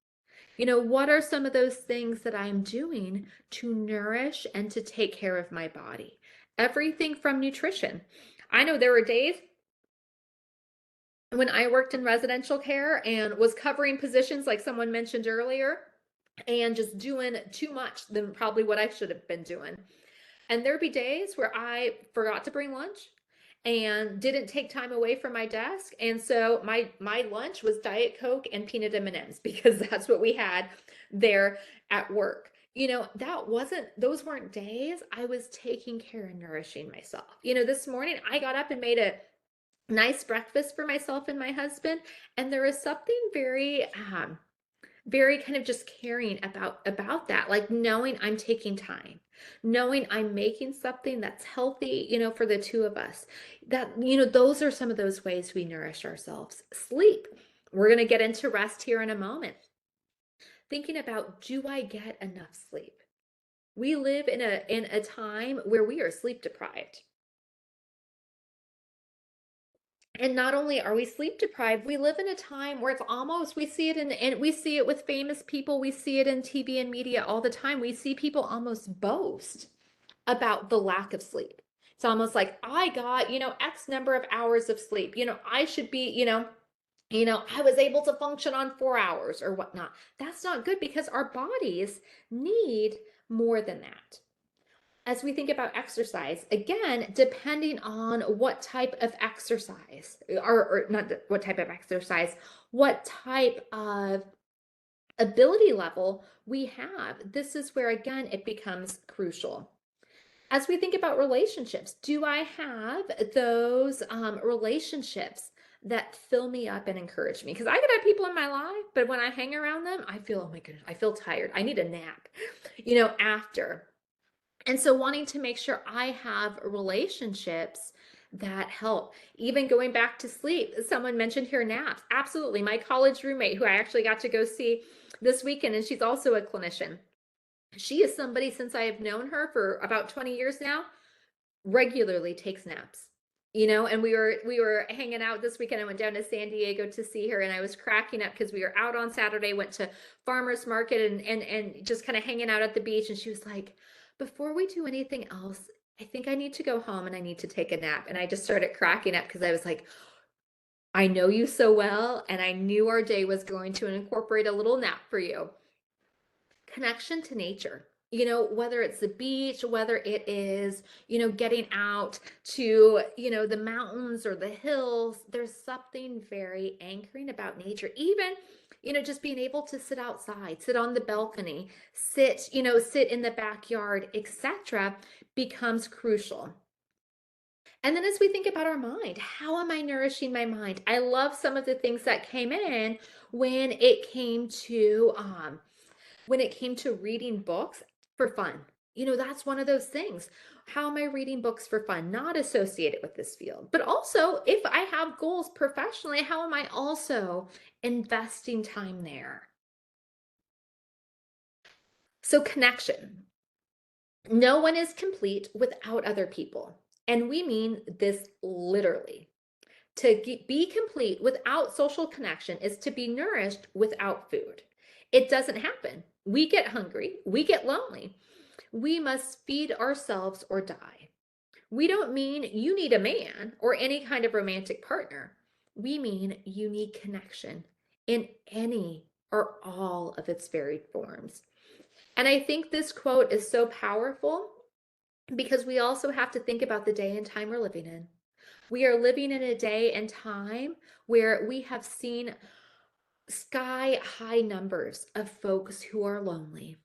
What are some of those things that I'm doing to nourish and to take care of my body? Everything from nutrition. I know there were days when I worked in residential care and was covering positions like someone mentioned earlier and just doing too much than probably what I should have been doing. And there'd be days where I forgot to bring lunch and didn't take time away from my desk. And so my lunch was Diet Coke and peanut M&Ms because that's what we had there at work. Those weren't days I was taking care and nourishing myself. This morning I got up and made a nice breakfast for myself and my husband, and there was something very kind of just caring about that, like knowing I'm taking time, knowing I'm making something that's healthy, for the two of us. Those are some of those ways we nourish ourselves. Sleep. We're going to get into rest here in a moment. Thinking about, do I get enough sleep? We live in a time where we are sleep deprived. And not only are we sleep deprived, we live in a time where it's almost, we see it and we see it with famous people, we see it in TV and media all the time. We see people almost boast about the lack of sleep. It's almost like I got, X number of hours of sleep. I should be, I was able to function on 4 hours or whatnot. That's not good because our bodies need more than that. As we think about exercise, again, depending on what type of exercise, or not what type of exercise, what type of ability level we have, this is where, again, it becomes crucial. As we think about relationships, do I have those relationships that fill me up and encourage me? Because I could have people in my life, but when I hang around them, I feel, oh my goodness, I feel tired. I need a nap, after. And so wanting to make sure I have relationships that help. Even going back to sleep, someone mentioned here naps. Absolutely. My college roommate, who I actually got to go see this weekend, and she's also a clinician. She is somebody, since I have known her for about 20 years now, regularly takes naps. And we were hanging out this weekend. I went down to San Diego to see her, and I was cracking up because we were out on Saturday, went to farmers market and just kind of hanging out at the beach. And she was like, before we do anything else, I think I need to go home and I need to take a nap. And I just started cracking up because I was like, I know you so well, and I knew our day was going to incorporate a little nap for you. Connection to nature, whether it's the beach, whether it is, getting out to, the mountains or the hills. There's something very anchoring about nature. Even, just being able to sit outside, sit on the balcony, sit in the backyard, etc., becomes crucial. And then as we think about our mind, how am I nourishing my mind? I love some of the things that came in when it came to reading books for fun. That's one of those things. How am I reading books for fun? Not associated with this field, but also if I have goals professionally, how am I also investing time there? So, connection. No one is complete without other people. And we mean this literally. To be complete without social connection is to be nourished without food. It doesn't happen. We get hungry, we get lonely. We must feed ourselves or die. We don't mean you need a man or any kind of romantic partner. We mean you need connection in any or all of its varied forms. And I think this quote is so powerful because we also have to think about the day and time we're living in. We are living in a day and time where we have seen sky high numbers of folks who are lonely,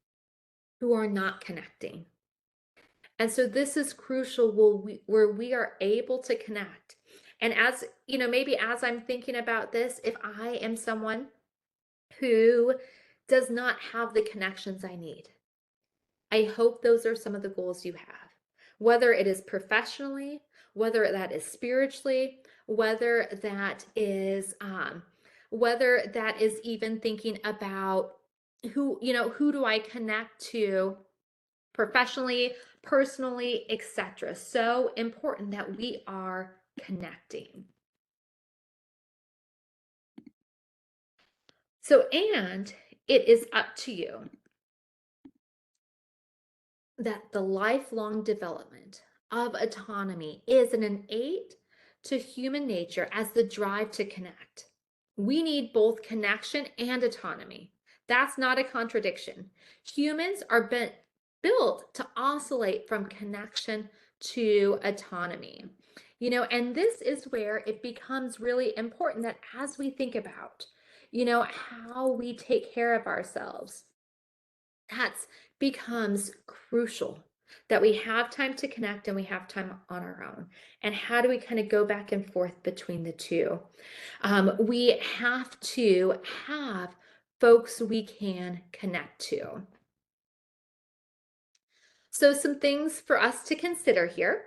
who are not connecting. And so this is crucial where we are able to connect. And as, maybe as I'm thinking about this, if I am someone who does not have the connections I need, I hope those are some of the goals you have, whether it is professionally, whether that is spiritually, whether that is even thinking about who do I connect to professionally, personally, etc. So important that we are connecting. So, and it is up to you that the lifelong development of autonomy is an innate to human nature as the drive to connect. We need both connection and autonomy. That's not a contradiction. Humans are built to oscillate from connection to autonomy. And this is where it becomes really important that as we think about, how we take care of ourselves, that becomes crucial, that we have time to connect and we have time on our own. And how do we kind of go back and forth between the two? We have to have folks we can connect to. So some things for us to consider here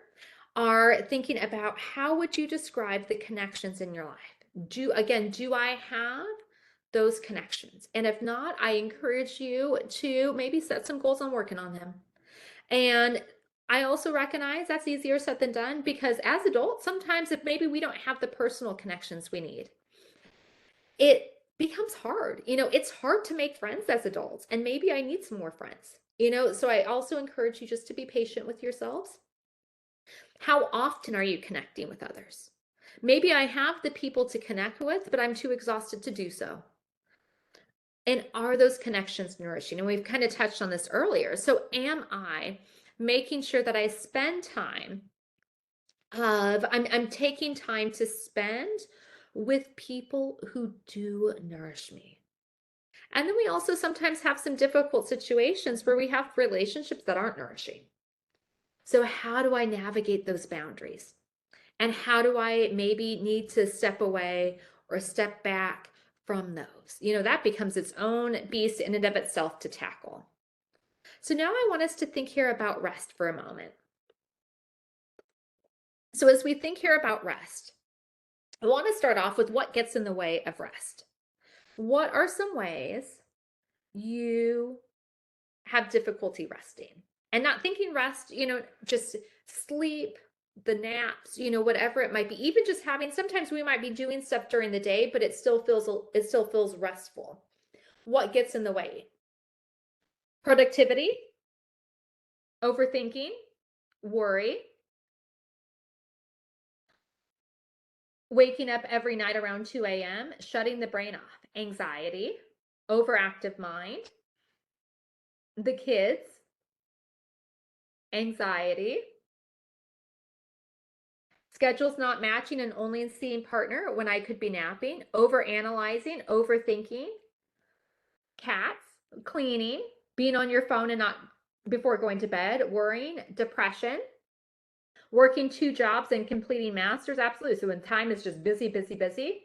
are thinking about, how would you describe the connections in your life? Do I have those connections? And if not, I encourage you to maybe set some goals on working on them. And I also recognize that's easier said than done, because as adults, sometimes if maybe we don't have the personal connections we need, it becomes hard. It's hard to make friends as adults, and maybe I need some more friends. So I also encourage you just to be patient with yourselves. How often are you connecting with others? Maybe I have the people to connect with, but I'm too exhausted to do so. And are those connections nourishing? And we've kind of touched on this earlier. So am I making sure that I spend time I'm taking time to spend with people who do nourish me? And then we also sometimes have some difficult situations where we have relationships that aren't nourishing. So how do I navigate those boundaries? And how do I maybe need to step away or step back from those? That becomes its own beast in and of itself to tackle. So now I want us to think here about rest for a moment. So as we think here about rest, I want to start off with what gets in the way of rest. What are some ways you have difficulty resting? And not thinking rest, just sleep, the naps, whatever it might be. Even just having, sometimes we might be doing stuff during the day, but it still feels restful. What gets in the way? Productivity, overthinking, worry, waking up every night around 2 a.m., shutting the brain off, anxiety, overactive mind, the kids, anxiety, schedules not matching and only seeing partner when I could be napping, over analyzing, overthinking, cats, cleaning, being on your phone and not before going to bed, worrying, depression, working 2 jobs and completing masters. Absolutely. So when time is just busy, busy, busy,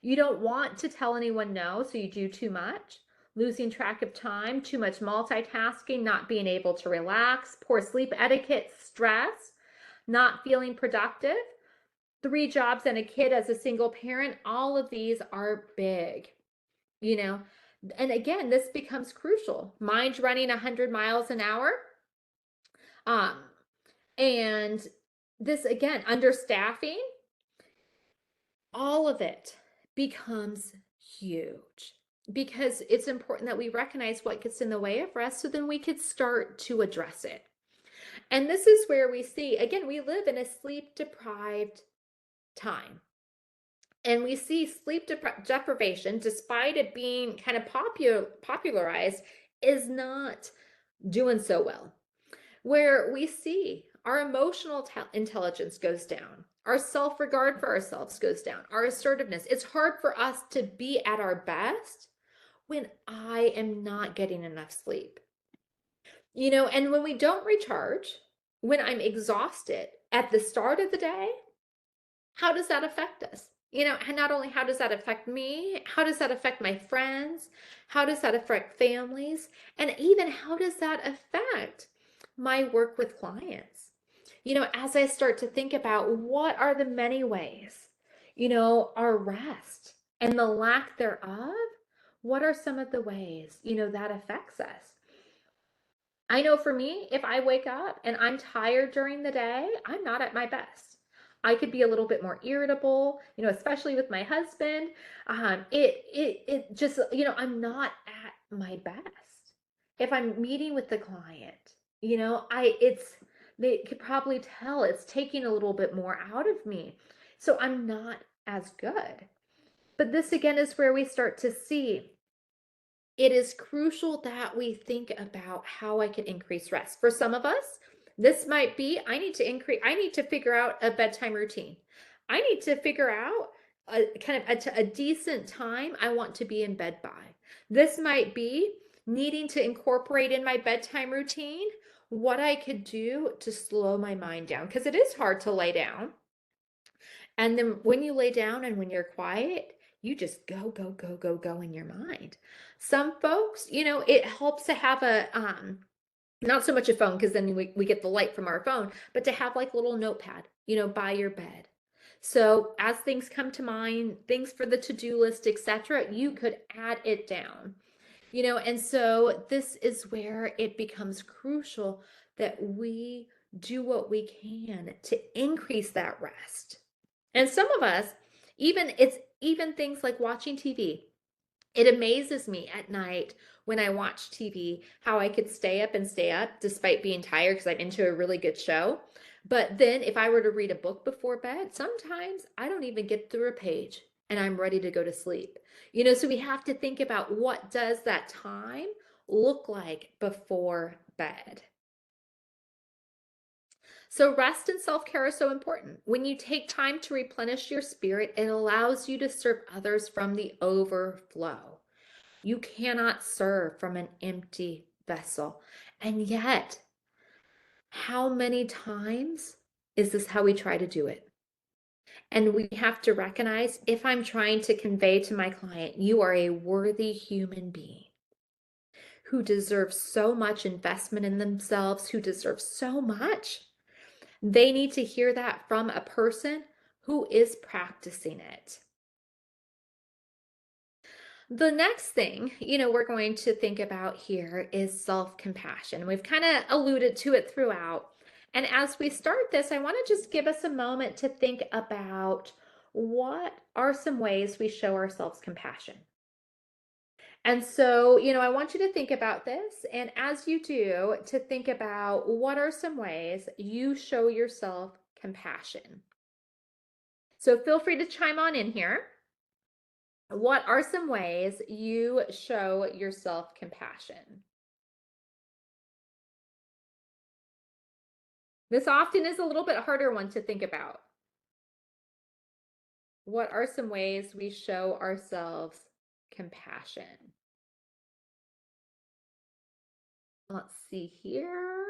you don't want to tell anyone no, so you do too much. Losing track of time, too much multitasking, not being able to relax, poor sleep etiquette, stress, not feeling productive, 3 jobs and a kid as a single parent. All of these are big, and again, this becomes crucial. Mind running 100 miles an hour. And this, again, understaffing, all of it becomes huge, because it's important that we recognize what gets in the way of rest, so then we could start to address it. And this is where we see, again, we live in a sleep deprived time. And we see sleep deprivation, despite it being kind of popularized, is not doing so well. Where we see our emotional intelligence goes down, our self-regard for ourselves goes down, our assertiveness. It's hard for us to be at our best when I am not getting enough sleep. And when we don't recharge, when I'm exhausted at the start of the day, how does that affect us? And not only how does that affect me, how does that affect my friends? How does that affect families? And even how does that affect my work with clients? As I start to think about what are the many ways, our rest and the lack thereof, what are some of the ways, that affects us? I know for me, if I wake up and I'm tired during the day, I'm not at my best. I could be a little bit more irritable, especially with my husband. It just, I'm not at my best. If I'm meeting with the client, they could probably tell it's taking a little bit more out of me. So I'm not as good. But this again is where we start to see it is crucial that we think about how I can increase rest. For some of us, this might be I need to figure out a bedtime routine. I need to figure out a kind of a decent time I want to be in bed by. This might be needing to incorporate in my bedtime routine what I could do to slow my mind down because it is hard to lay down. And then when you lay down and when you're quiet, you just go, go, go, go, go in your mind. Some folks, it helps to have not so much a phone because then we get the light from our phone, but to have like a little notepad, by your bed. So as things come to mind, things for the to-do list, etc., you could add it down. And so this is where it becomes crucial that we do what we can to increase that rest. And some of us, even things like watching TV. It amazes me at night when I watch TV how I could stay up and stay up despite being tired because I'm into a really good show. But then if I were to read a book before bed, sometimes I don't even get through a page and I'm ready to go to sleep. So we have to think about what does that time look like before bed. So rest and self-care are so important. When you take time to replenish your spirit, it allows you to serve others from the overflow. You cannot serve from an empty vessel. And yet, how many times is this how we try to do it? And we have to recognize if I'm trying to convey to my client, you are a worthy human being who deserves so much investment in themselves, who deserves so much. They need to hear that from a person who is practicing it. The next thing, we're going to think about here is self-compassion. We've kind of alluded to it throughout. And as we start this, I want to just give us a moment to think about what are some ways we show ourselves compassion. And so, I want you to think about this. And as you do, to think about what are some ways you show yourself compassion. So feel free to chime on in here. What are some ways you show yourself compassion? This often is a little bit harder one to think about. What are some ways we show ourselves compassion? Let's see here.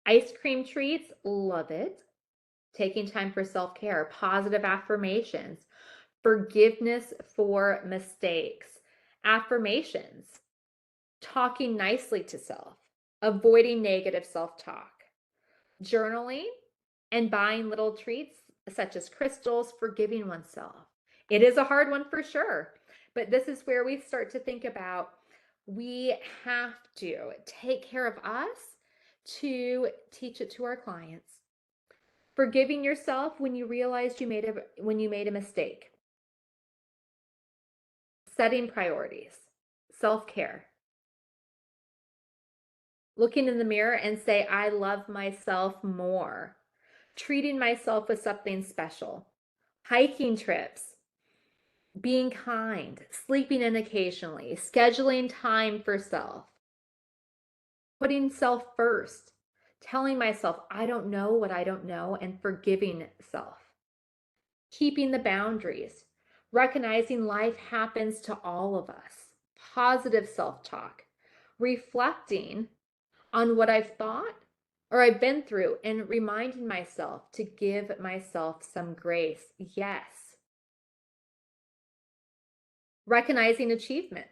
Ice cream treats, love it. Taking time for self-care, positive affirmations, forgiveness for mistakes, affirmations, talking nicely to self, avoiding negative self-talk, journaling, and buying little treats such as crystals, forgiving oneself. It is a hard one for sure, but this is where we start to think about we have to take care of us to teach it to our clients. Forgiving yourself when you realized when you made a mistake. Setting priorities. Self-care. Looking in the mirror and say, I love myself more. Treating myself with something special. Hiking trips. Being kind. Sleeping in occasionally. Scheduling time for self. Putting self first. Telling myself, I don't know what I don't know, and forgiving self. Keeping the boundaries. Recognizing life happens to all of us. Positive self-talk. Reflecting on what I've thought or I've been through and reminding myself to give myself some grace. Yes. Recognizing achievements.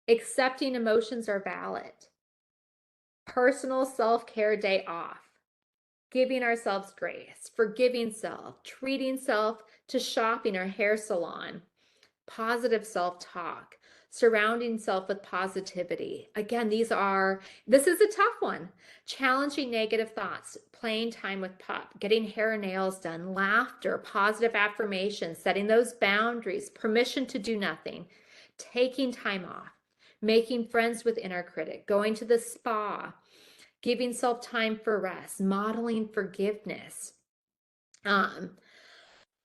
Accepting emotions are valid. Personal self-care day off. Giving ourselves grace, forgiving self, treating self to shopping or hair salon. Positive self-talk, surrounding self with positivity. Again, this is a tough one. Challenging negative thoughts, playing time with pup, getting hair and nails done, laughter, positive affirmations, setting those boundaries, permission to do nothing, taking time off, making friends with inner critic, going to the spa, giving self time for rest, modeling forgiveness.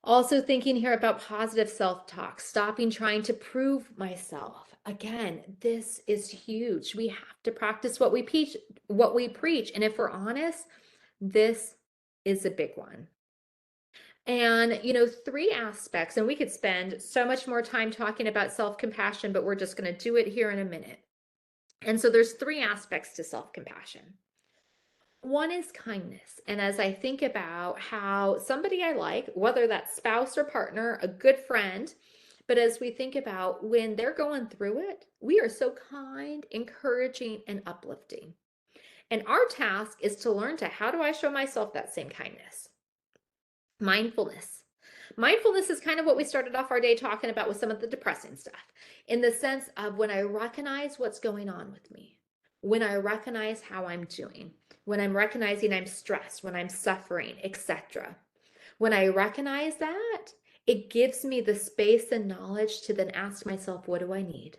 Also thinking here about positive self-talk, stopping trying to prove myself. Again, this is huge. We have to practice what we preach. And if we're honest, this is a big one. And, three aspects, and we could spend so much more time talking about self-compassion, but we're just going to do it here in a minute. And so there's three aspects to self-compassion. One is kindness. And as I think about how somebody I like, whether that's spouse or partner, a good friend, but as we think about when they're going through it, we are so kind, encouraging, and uplifting. And our task is to learn to how do I show myself that same kindness? Mindfulness. Mindfulness is kind of what we started off our day talking about with some of the depressing stuff, in the sense of when I recognize what's going on with me, when I recognize how I'm doing, when I'm recognizing I'm stressed, when I'm suffering, etc. When I recognize that, it gives me the space and knowledge to then ask myself, what do I need?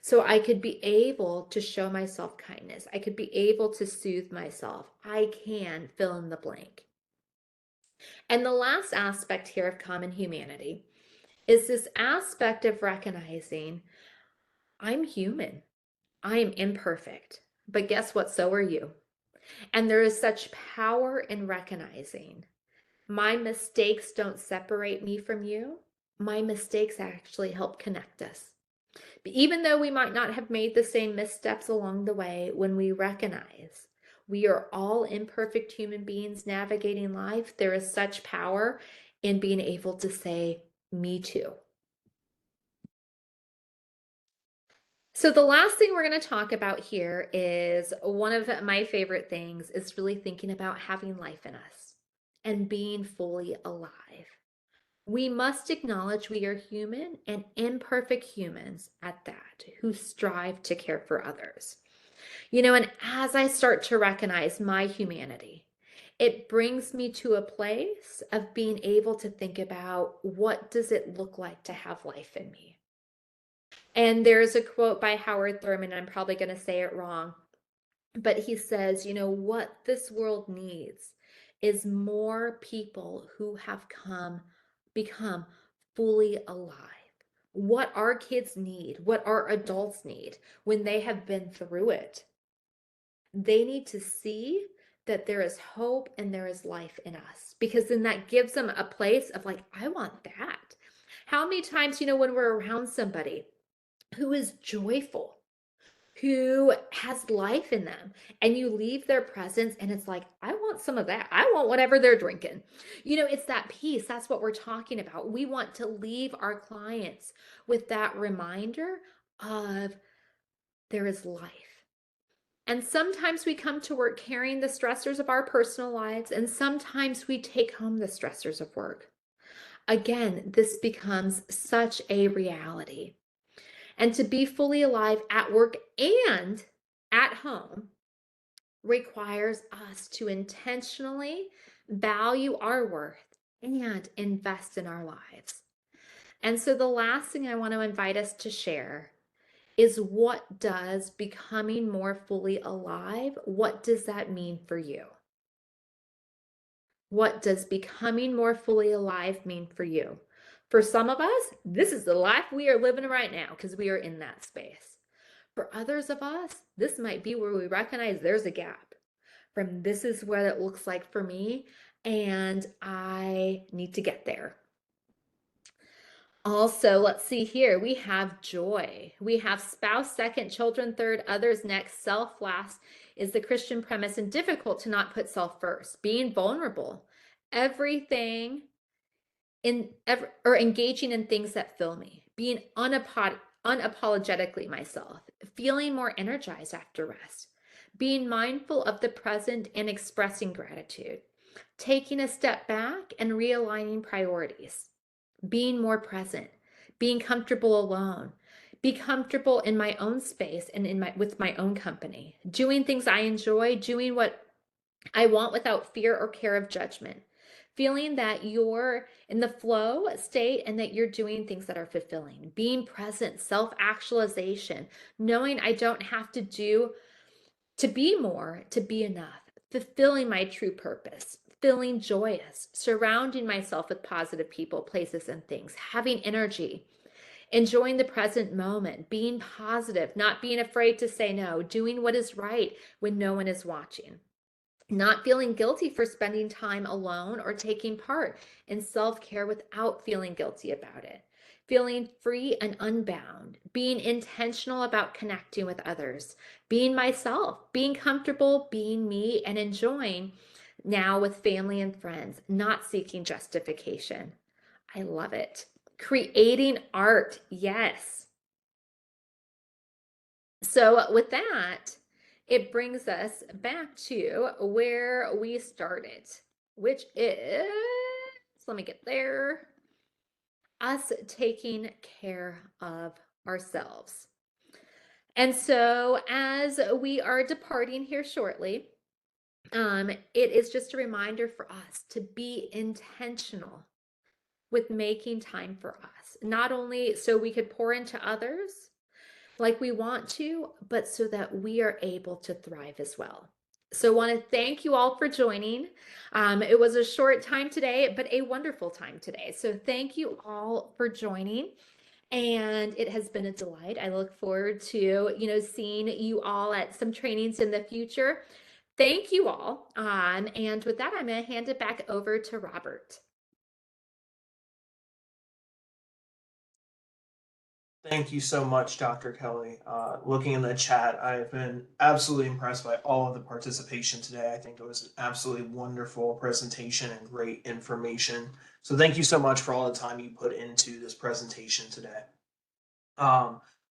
So I could be able to show myself kindness. I could be able to soothe myself. I can fill in the blank. And the last aspect here of common humanity is this aspect of recognizing I'm human, I am imperfect, but guess what? So are you. And there is such power in recognizing my mistakes don't separate me from you. My mistakes actually help connect us. But even though we might not have made the same missteps along the way, when we recognize we are all imperfect human beings navigating life, there is such power in being able to say, me too. So the last thing we're going to talk about here is one of my favorite things is really thinking about having life in us and being fully alive. We must acknowledge we are human and imperfect humans at that, who strive to care for others. And as I start to recognize my humanity, it brings me to a place of being able to think about what does it look like to have life in me? And there's a quote by Howard Thurman, I'm probably going to say it wrong, but he says, what this world needs is more people who have become fully alive. What our kids need, what our adults need when they have been through it. They need to see that there is hope and there is life in us, because then that gives them a place of like, I want that. How many times, when we're around somebody who is joyful, who has life in them, and you leave their presence and it's like, I want some of that. I want whatever they're drinking. It's that peace. That's what we're talking about. We want to leave our clients with that reminder of there is life. And sometimes we come to work carrying the stressors of our personal lives, and sometimes we take home the stressors of work. Again, this becomes such a reality. And to be fully alive at work and at home requires us to intentionally value our worth and invest in our lives. And so the last thing I want to invite us to share is, what does becoming more fully alive, what does that mean for you? What does becoming more fully alive mean for you? For some of us, this is the life we are living right now because we are in that space. For others of us, this might be where we recognize there's a gap from this is what it looks like for me, and I need to get there. Also, let's see here. We have joy. We have spouse second, children third, others next, self last is the Christian premise, and difficult to not put self first. Being vulnerable, everything or engaging in things that fill me, being unapologetically myself, feeling more energized after rest, being mindful of the present and expressing gratitude, taking a step back and realigning priorities, being more present, being comfortable alone, be comfortable in my own space and with my own company, doing things I enjoy, doing what I want without fear or care of judgment, feeling that you're in the flow state and that you're doing things that are fulfilling, being present, self-actualization, knowing I don't have to do to be more, to be enough, fulfilling my true purpose, feeling joyous, surrounding myself with positive people, places, and things, having energy, enjoying the present moment, being positive, not being afraid to say no, doing what is right when no one is watching, not feeling guilty for spending time alone or taking part in self-care without feeling guilty about it, feeling free and unbound, being intentional about connecting with others, being myself, being comfortable, being me, and enjoying now with family and friends, not seeking justification. I love it. Creating art, yes. So with that, it brings us back to where we started, which is, let me get there, us taking care of ourselves. And so as we are departing here shortly, it is just a reminder for us to be intentional with making time for us, not only so we could pour into others like we want to, but so that we are able to thrive as well. So I want to thank you all for joining. It was a short time today, but a wonderful time today. So thank you all for joining. And it has been a delight. I look forward to, seeing you all at some trainings in the future. Thank you all. And with that, I'm going to hand it back over to Robert. Thank you so much, Dr. Kelly. Looking in the chat, I've been absolutely impressed by all of the participation today. I think it was an absolutely wonderful presentation and great information. So thank you so much for all the time you put into this presentation today.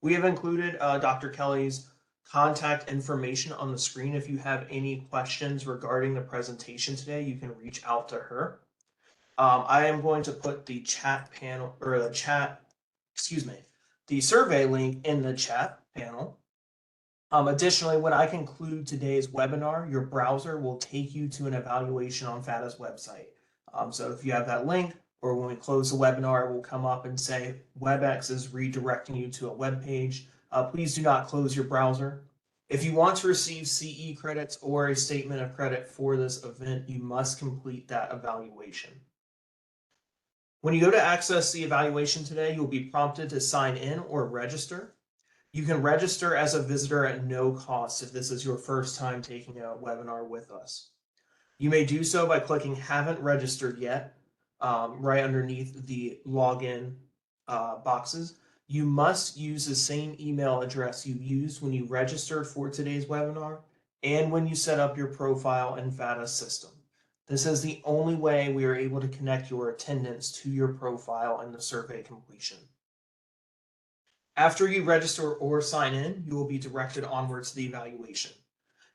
We have included Dr. Kelly's contact information on the screen. If you have any questions regarding the presentation today, you can reach out to her. I am going to put the chat panel, or the chat, excuse me, the survey link in the chat panel. Additionally, when I conclude today's webinar, your browser will take you to an evaluation on FATA's website. So if you have that link, or when we close the webinar, it will come up and say WebEx is redirecting you to a web page. Please do not close your browser. If you want to receive CE credits or a statement of credit for this event, you must complete that evaluation. When you go to access the evaluation today, you'll be prompted to sign in or register. You can register as a visitor at no cost if this is your first time taking a webinar with us. You may do so by clicking haven't registered yet right underneath the login boxes. You must use the same email address you used when you registered for today's webinar and when you set up your profile in FATA's system. This is the only way we are able to connect your attendance to your profile and the survey completion. After you register or sign in, you will be directed onwards to the evaluation.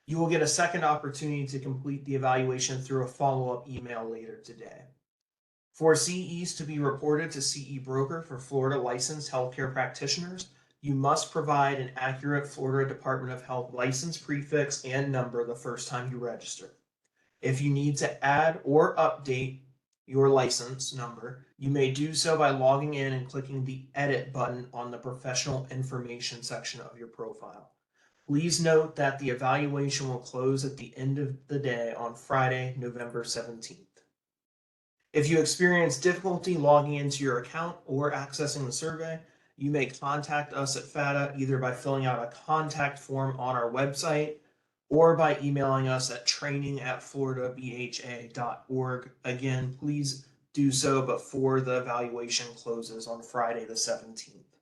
You will get a second opportunity to complete the evaluation through a follow-up email later today. For CEs to be reported to CE Broker for Florida licensed healthcare practitioners, you must provide an accurate Florida Department of Health license prefix and number the first time you register. If you need to add or update your license number, you may do so by logging in and clicking the Edit button on the Professional Information section of your profile. Please note that the evaluation will close at the end of the day on Friday, November 17th. If you experience difficulty logging into your account or accessing the survey, you may contact us at FATA either by filling out a contact form on our website or by emailing us at training@floridabha.org. Again, please do so before the evaluation closes on Friday the 17th.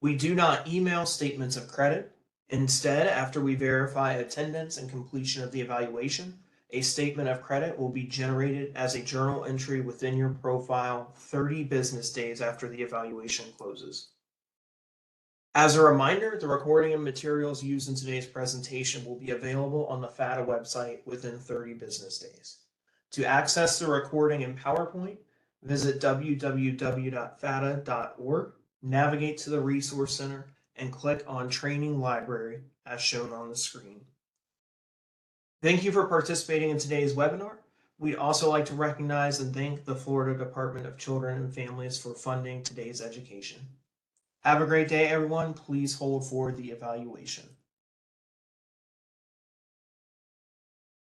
We do not email statements of credit. Instead, after we verify attendance and completion of the evaluation, a statement of credit will be generated as a journal entry within your profile 30 business days after the evaluation closes. As a reminder, the recording and materials used in today's presentation will be available on the FATA website within 30 business days. To access the recording in PowerPoint, visit www.fata.org, navigate to the Resource Center, and click on Training Library as shown on the screen. Thank you for participating in today's webinar. We'd also like to recognize and thank the Florida Department of Children and Families for funding today's education. Have a great day, everyone. Please hold for the evaluation.